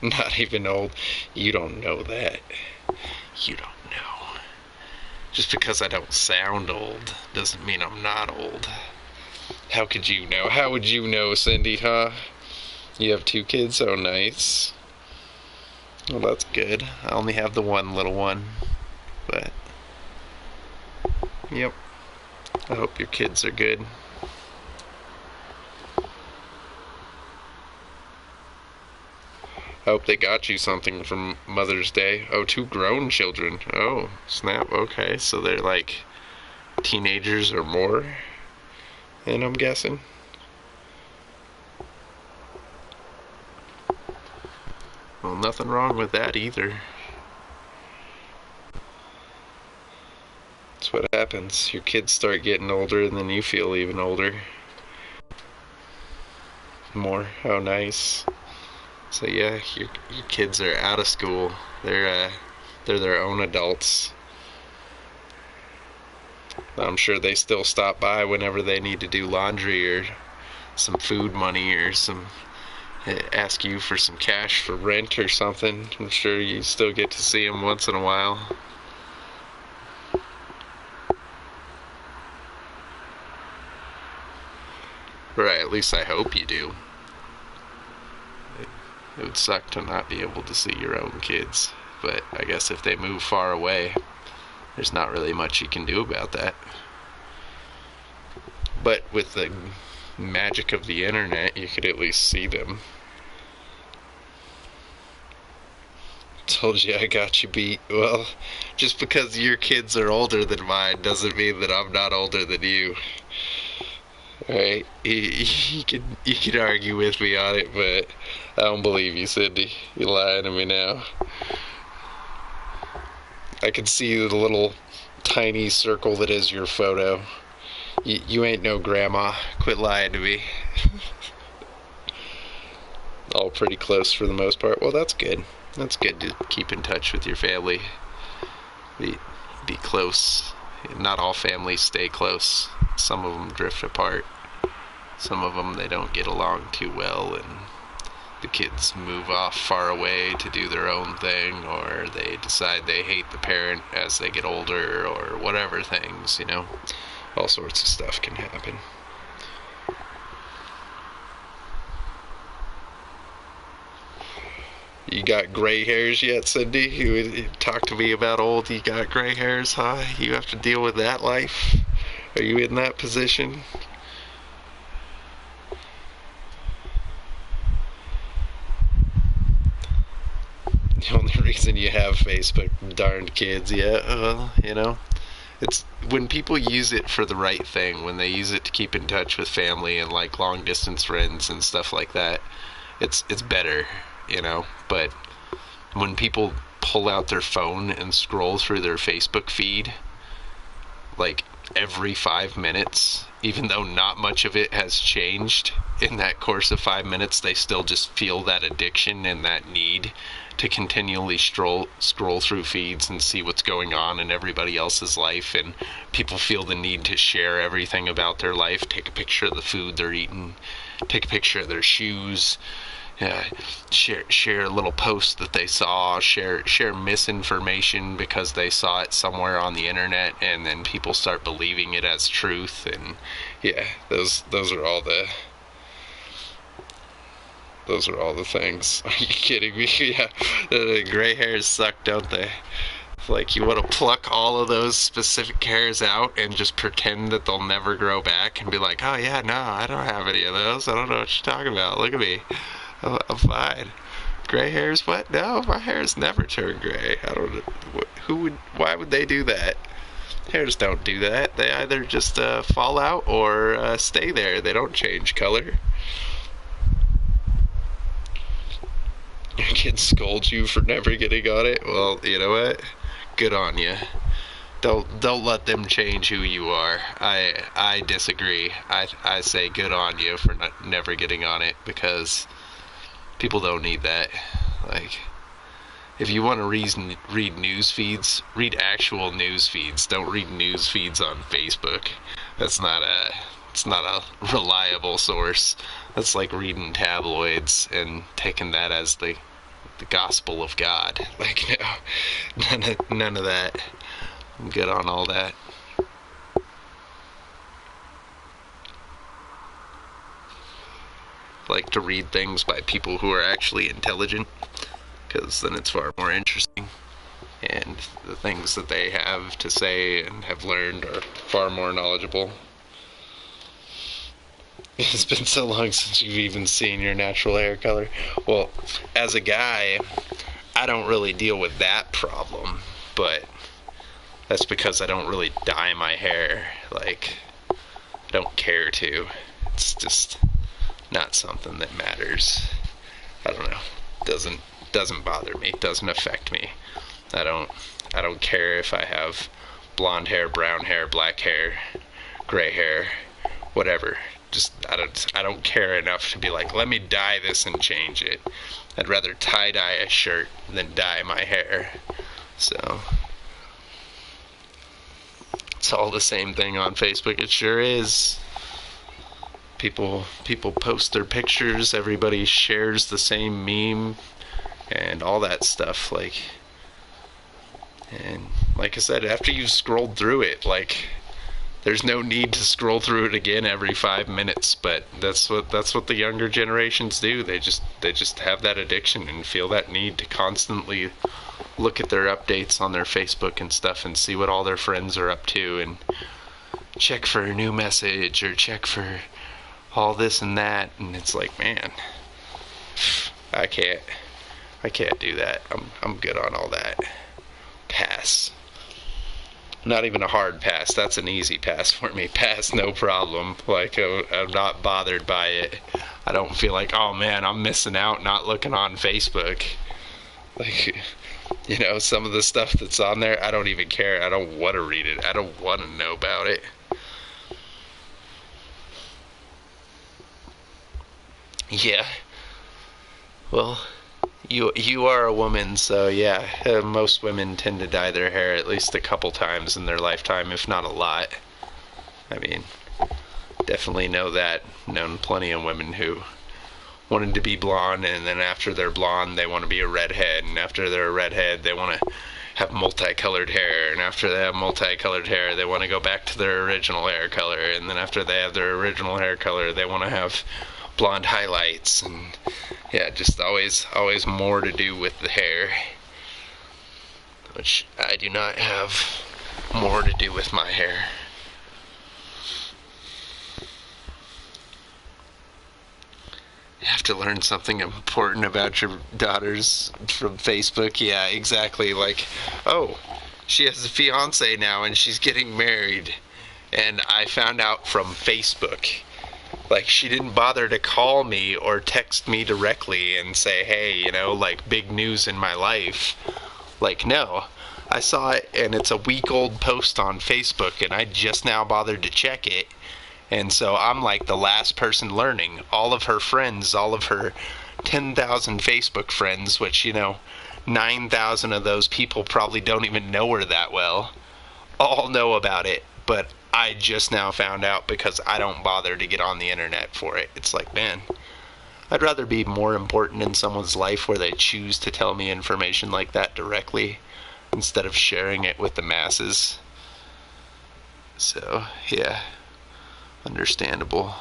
not even old. You don't know that. You don't know. Just because I don't sound old doesn't mean I'm not old. How could you know? How would you know, Cindy, huh? You have 2 kids? Oh, nice. Well, that's good. I only have the one little one. But, yep. I hope your kids are good. I hope they got you something from Mother's Day. Oh, 2 grown children. Oh, snap. Okay, so they're like teenagers or more, and I'm guessing. Well, nothing wrong with that either. That's what happens. Your kids start getting older, and then you feel even older. More. How nice. So yeah, your kids are out of school. They're their own adults. I'm sure they still stop by whenever they need to do laundry or some food money or ask you for some cash for rent or something. I'm sure you still get to see them once in a while. Right, at least I hope you do. It would suck to not be able to see your own kids, but I guess if they move far away, there's not really much you can do about that. But with the magic of the internet, you could at least see them. Told you I got you beat. Well, just because your kids are older than mine doesn't mean that I'm not older than you. Right? You can argue with me on it, but I don't believe you, Cindy. You're lying to me now. I can see the little tiny circle that is your photo. You ain't no grandma. Quit lying to me. All pretty close for the most part. Well, that's good. That's good to keep in touch with your family. Be close. Not all families stay close. Some of them drift apart. Some of them, they don't get along too well, and the kids move off far away to do their own thing, or they decide they hate the parent as they get older, or whatever things, you know. All sorts of stuff can happen. You got gray hairs yet, Cindy? You talk to me about old, you got gray hairs, huh? You have to deal with that life? Are you in that position? The only reason you have Facebook, darned kids, yeah, well, you know. It's when people use it for the right thing, when they use it to keep in touch with family and like long distance friends and stuff like that, it's better, you know. But when people pull out their phone and scroll through their Facebook feed like every 5 minutes, even though not much of it has changed in that course of 5 minutes, they still just feel that addiction and that need to continually scroll through feeds and see what's going on in everybody else's life, and people feel the need to share everything about their life, take a picture of the food they're eating, take a picture of their shoes, share a little post that they saw, share misinformation because they saw it somewhere on the internet, and then people start believing it as truth. And yeah, those are all the things. Are you kidding me? Yeah, the gray hairs suck, don't they? Like, you want to pluck all of those specific hairs out and just pretend that they'll never grow back and be like, oh yeah, no, I don't have any of those. I don't know what you're talking about. Look at me. I'm fine. Gray hairs? What? No, my hairs never turn gray. I don't know. Why would they do that? Hairs don't do that. They either just fall out or stay there. They don't change color. Your kids scold you for never getting on it? Well, you know what? Good on you. Don't let them change who you are. I disagree. I say good on you for never getting on it, because people don't need that. Like, if you want to read news feeds, read actual news feeds. Don't read news feeds on Facebook. it's not a reliable source. That's like reading tabloids and taking that as the gospel of God. Like, no, none of that. I'm good on all that. Like to read things by people who are actually intelligent, because then it's far more interesting, and the things that they have to say and have learned are far more knowledgeable. It's been so long since you've even seen your natural hair color. Well, as a guy, I don't really deal with that problem, but that's because I don't really dye my hair. Like, I don't care to. It's just not something that matters. I don't know. Doesn't bother me. Doesn't affect me. I don't care if I have blonde hair, brown hair, black hair, gray hair, whatever. Just I don't care enough to be like, let me dye this and change it. I'd rather tie-dye a shirt than dye my hair. So it's all the same thing on Facebook. It sure is. People post their pictures, everybody shares the same meme and all that stuff, like, and like I said, after you've scrolled through it, like, there's no need to scroll through it again every 5 minutes, but that's what the younger generations do. They just have that addiction and feel that need to constantly look at their updates on their Facebook and stuff and see what all their friends are up to and check for a new message or check for all this and that, and it's like, man, I can't do that. I'm good on all that. Pass. Not even a hard pass. That's an easy pass for me. Pass, no problem. Like, I'm not bothered by it. I don't feel like, oh man, I'm missing out not looking on Facebook. Like, you know, some of the stuff that's on there, I don't even care. I don't want to read it. I don't want to know about it. Yeah. Well, you are a woman, so yeah, most women tend to dye their hair at least a couple times in their lifetime, if not a lot. I mean, definitely know that. Known plenty of women who wanted to be blonde, and then after they're blonde, they want to be a redhead, and after they're a redhead, they want to have multicolored hair, and after they have multicolored hair, they want to go back to their original hair color, and then after they have their original hair color, they want to have blonde highlights, and yeah, just always more to do with the hair, which I do not have more to do with my hair. You have to learn something important about your daughters from Facebook. Yeah, exactly. Like, oh, she has a fiance now and she's getting married, and I found out from Facebook. Like, she didn't bother to call me or text me directly and say, hey, you know, like, big news in my life. Like, no. I saw it, and it's a week-old post on Facebook, and I just now bothered to check it. And so I'm like the last person learning. All of her friends, all of her 10,000 Facebook friends, which, you know, 9,000 of those people probably don't even know her that well, all know about it. But I just now found out because I don't bother to get on the internet for it. It's like, man, I'd rather be more important in someone's life where they choose to tell me information like that directly instead of sharing it with the masses. So, yeah, understandable.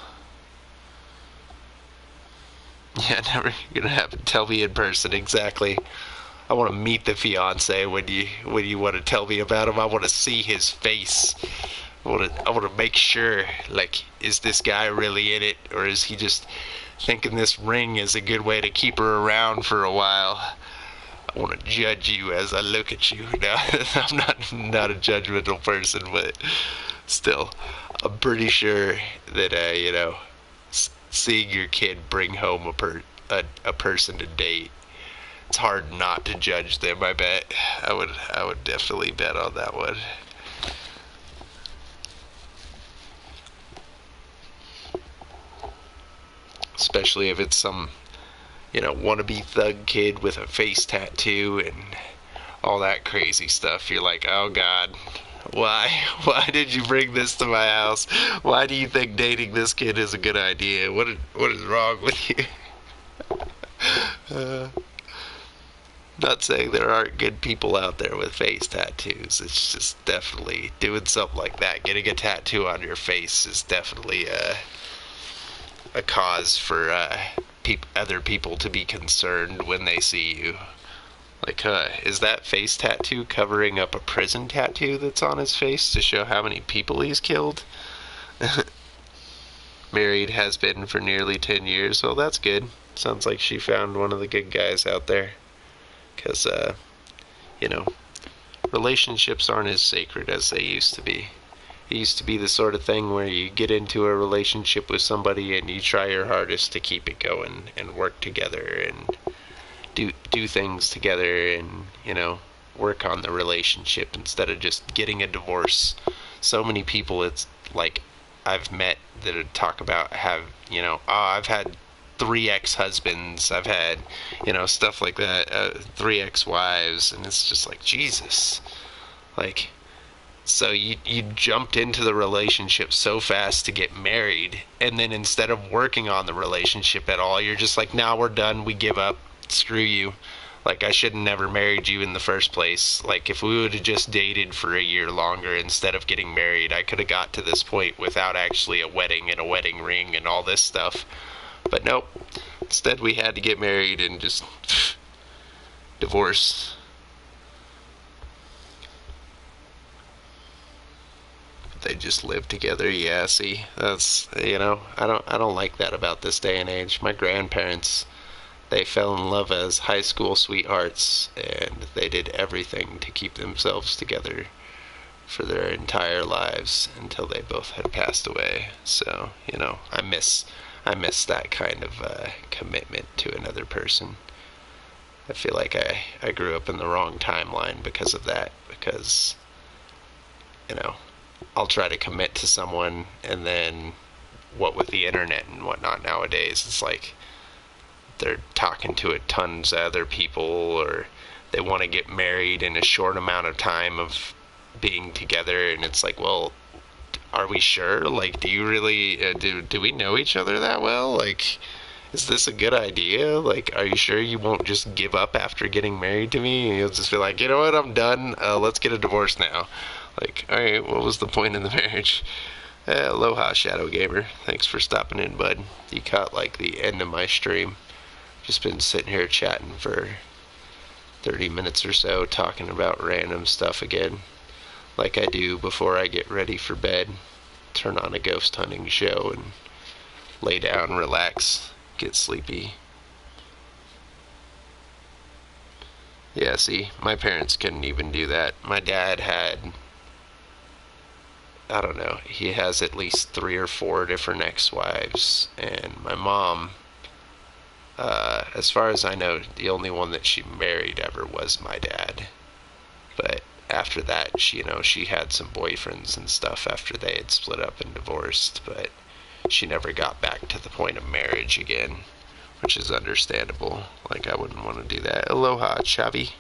Yeah, never gonna have to tell me in person, exactly. I want to meet the fiance when you want to tell me about him. I want to see his face. I want to make sure, like, is this guy really in it, or is he just thinking this ring is a good way to keep her around for a while? I want to judge you as I look at you. No, I'm not a judgmental person, but still, I'm pretty sure that you know, seeing your kid bring home a person to date, it's hard not to judge them. I bet I would definitely bet on that one. Especially if it's some, you know, wannabe thug kid with a face tattoo and all that crazy stuff. You're like, oh God, Why? Why did you bring this to my house? Why do you think dating this kid is a good idea? What is wrong with you? Not saying there aren't good people out there with face tattoos. It's just definitely doing something like that. Getting a tattoo on your face is definitely a cause for other people to be concerned when they see you. Like, is that face tattoo covering up a prison tattoo that's on his face to show how many people he's killed? Married, has been for nearly 10 years. Well, that's good. Sounds like she found one of the good guys out there. Because, you know, relationships aren't as sacred as they used to be. It used to be the sort of thing where you get into a relationship with somebody and you try your hardest to keep it going and work together and do things together and, you know, work on the relationship instead of just getting a divorce. So many people, it's like I've met that talk about you know, oh, I've had 3 ex-husbands, I've had, you know, stuff like that, 3 ex-wives, and it's just like, Jesus. Like, so you jumped into the relationship so fast to get married, and then instead of working on the relationship at all, you're just like, now we're done, we give up, screw you. Like, I should have never married you in the first place. Like, if we would have just dated for a year longer instead of getting married, I could have got to this point without actually a wedding and a wedding ring and all this stuff. But nope. Instead, we had to get married and just divorce. They just live together. Yeah, see, that's, you know, I don't like that about this day and age. My grandparents, they fell in love as high school sweethearts, and they did everything to keep themselves together for their entire lives until they both had passed away. So, you know, I miss that kind of commitment to another person. I feel like I grew up in the wrong timeline because of that, because, you know, I'll try to commit to someone, and then what with the internet and whatnot nowadays, it's like they're talking to tons of other people, or they want to get married in a short amount of time of being together, and it's like, well, are we sure? Like, do you really, do we know each other that well? Like, is this a good idea? Like, are you sure you won't just give up after getting married to me? And you'll just be like, you know what, I'm done, let's get a divorce now. Like, alright, what was the point of the marriage? Aloha, Shadow Gamer. Thanks for stopping in, bud. You caught, like, the end of my stream. Just been sitting here chatting for 30 minutes or so, talking about random stuff again. Like I do before I get ready for bed. Turn on a ghost hunting show and lay down, relax, get sleepy. Yeah, see, my parents couldn't even do that. My dad had, I don't know, he has at least 3 or 4 different ex-wives, and my mom, as far as I know, the only one that she married ever was my dad. But after that, she had some boyfriends and stuff after they had split up and divorced, but she never got back to the point of marriage again, which is understandable. Like, I wouldn't want to do that. Aloha, Chavi.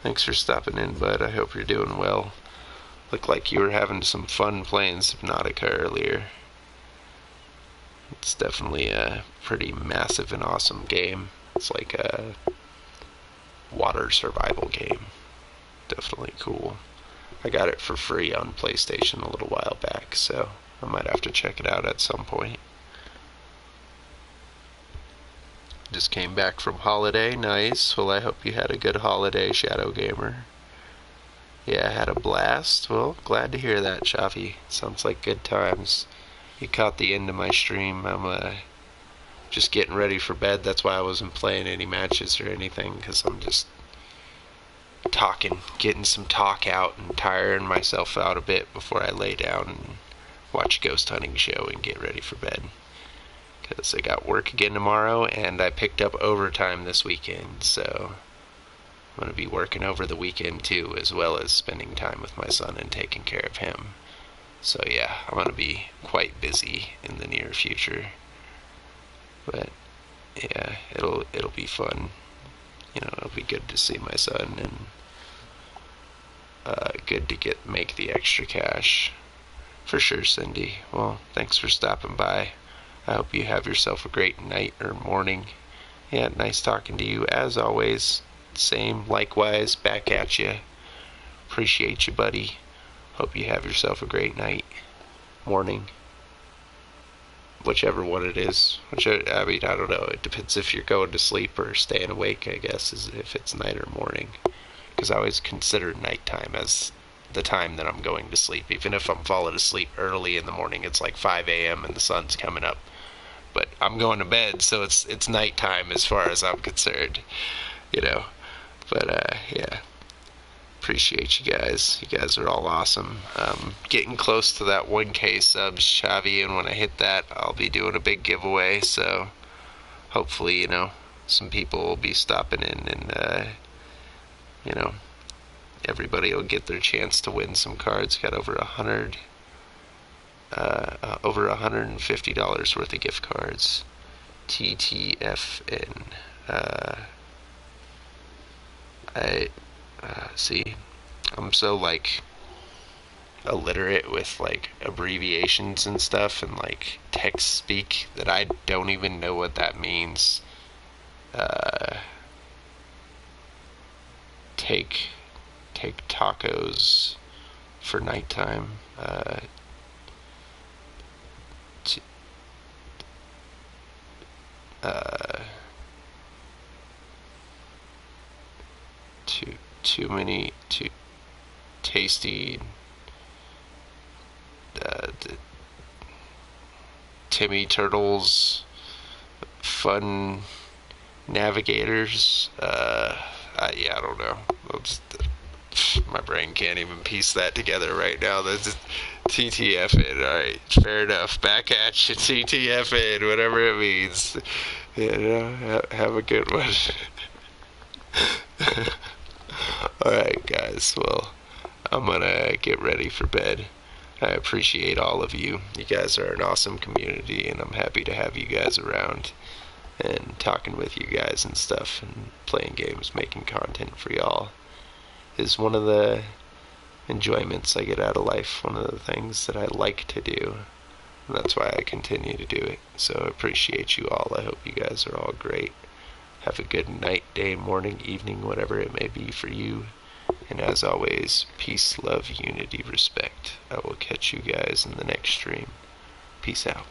Thanks for stopping in, bud. I hope you're doing well. Looked like you were having some fun playing Subnautica earlier. It's definitely a pretty massive and awesome game. It's like a water survival game. Definitely cool. I got it for free on PlayStation a little while back, so I might have to check it out at some point. Just came back from holiday. Nice. Well, I hope you had a good holiday, Shadow Gamer. Yeah, I had a blast. Well, glad to hear that, Chavi. Sounds like good times. You caught the end of my stream. I'm just getting ready for bed. That's why I wasn't playing any matches or anything, because I'm just talking, getting some talk out and tiring myself out a bit before I lay down and watch Ghost Hunting show and get ready for bed. Because I got work again tomorrow, and I picked up overtime this weekend, so I'm going to be working over the weekend too, as well as spending time with my son and taking care of him. So yeah, I'm going to be quite busy in the near future. But yeah, it'll be fun. You know, it'll be good to see my son and good to make the extra cash. For sure, Cindy. Well, thanks for stopping by. I hope you have yourself a great night or morning. Yeah, nice talking to you as always. Same, likewise, back at you. Appreciate you, buddy. Hope you have yourself a great night, morning, whichever one it is. I mean, I don't know. It depends if you're going to sleep or staying awake, I guess, is if it's night or morning. Because I always consider nighttime as the time that I'm going to sleep. Even if I'm falling asleep early in the morning, it's like 5 a.m. and the sun's coming up. But I'm going to bed, so it's nighttime as far as I'm concerned, you know. But, yeah. Appreciate you guys. You guys are all awesome. Getting close to that 1K subs, Xavi, and when I hit that, I'll be doing a big giveaway, so hopefully, you know, some people will be stopping in and, you know, everybody will get their chance to win some cards. Got over $150 worth of gift cards. TTFN. See, I'm so, like, illiterate with, like, abbreviations and stuff and, like, text speak that I don't even know what that means. Take tacos for nighttime. Too tasty. Timmy Turtles, fun navigators. Yeah, I don't know. My brain can't even piece that together right now. That's TTFN. Alright, fair enough. Back at you, TTFN, whatever it means. Yeah, have a good one. Alright, guys. Well, I'm gonna get ready for bed. I appreciate all of you. You guys are an awesome community, and I'm happy to have you guys around and talking with you guys and stuff and playing games, making content for y'all is one of the enjoyments I get out of life, one of the things that I like to do, and that's why I continue to do it. So I appreciate you all. I hope you guys are all great. Have a good night, day, morning, evening, whatever it may be for you. And as always, peace, love, unity, respect. I will catch you guys in the next stream. Peace out.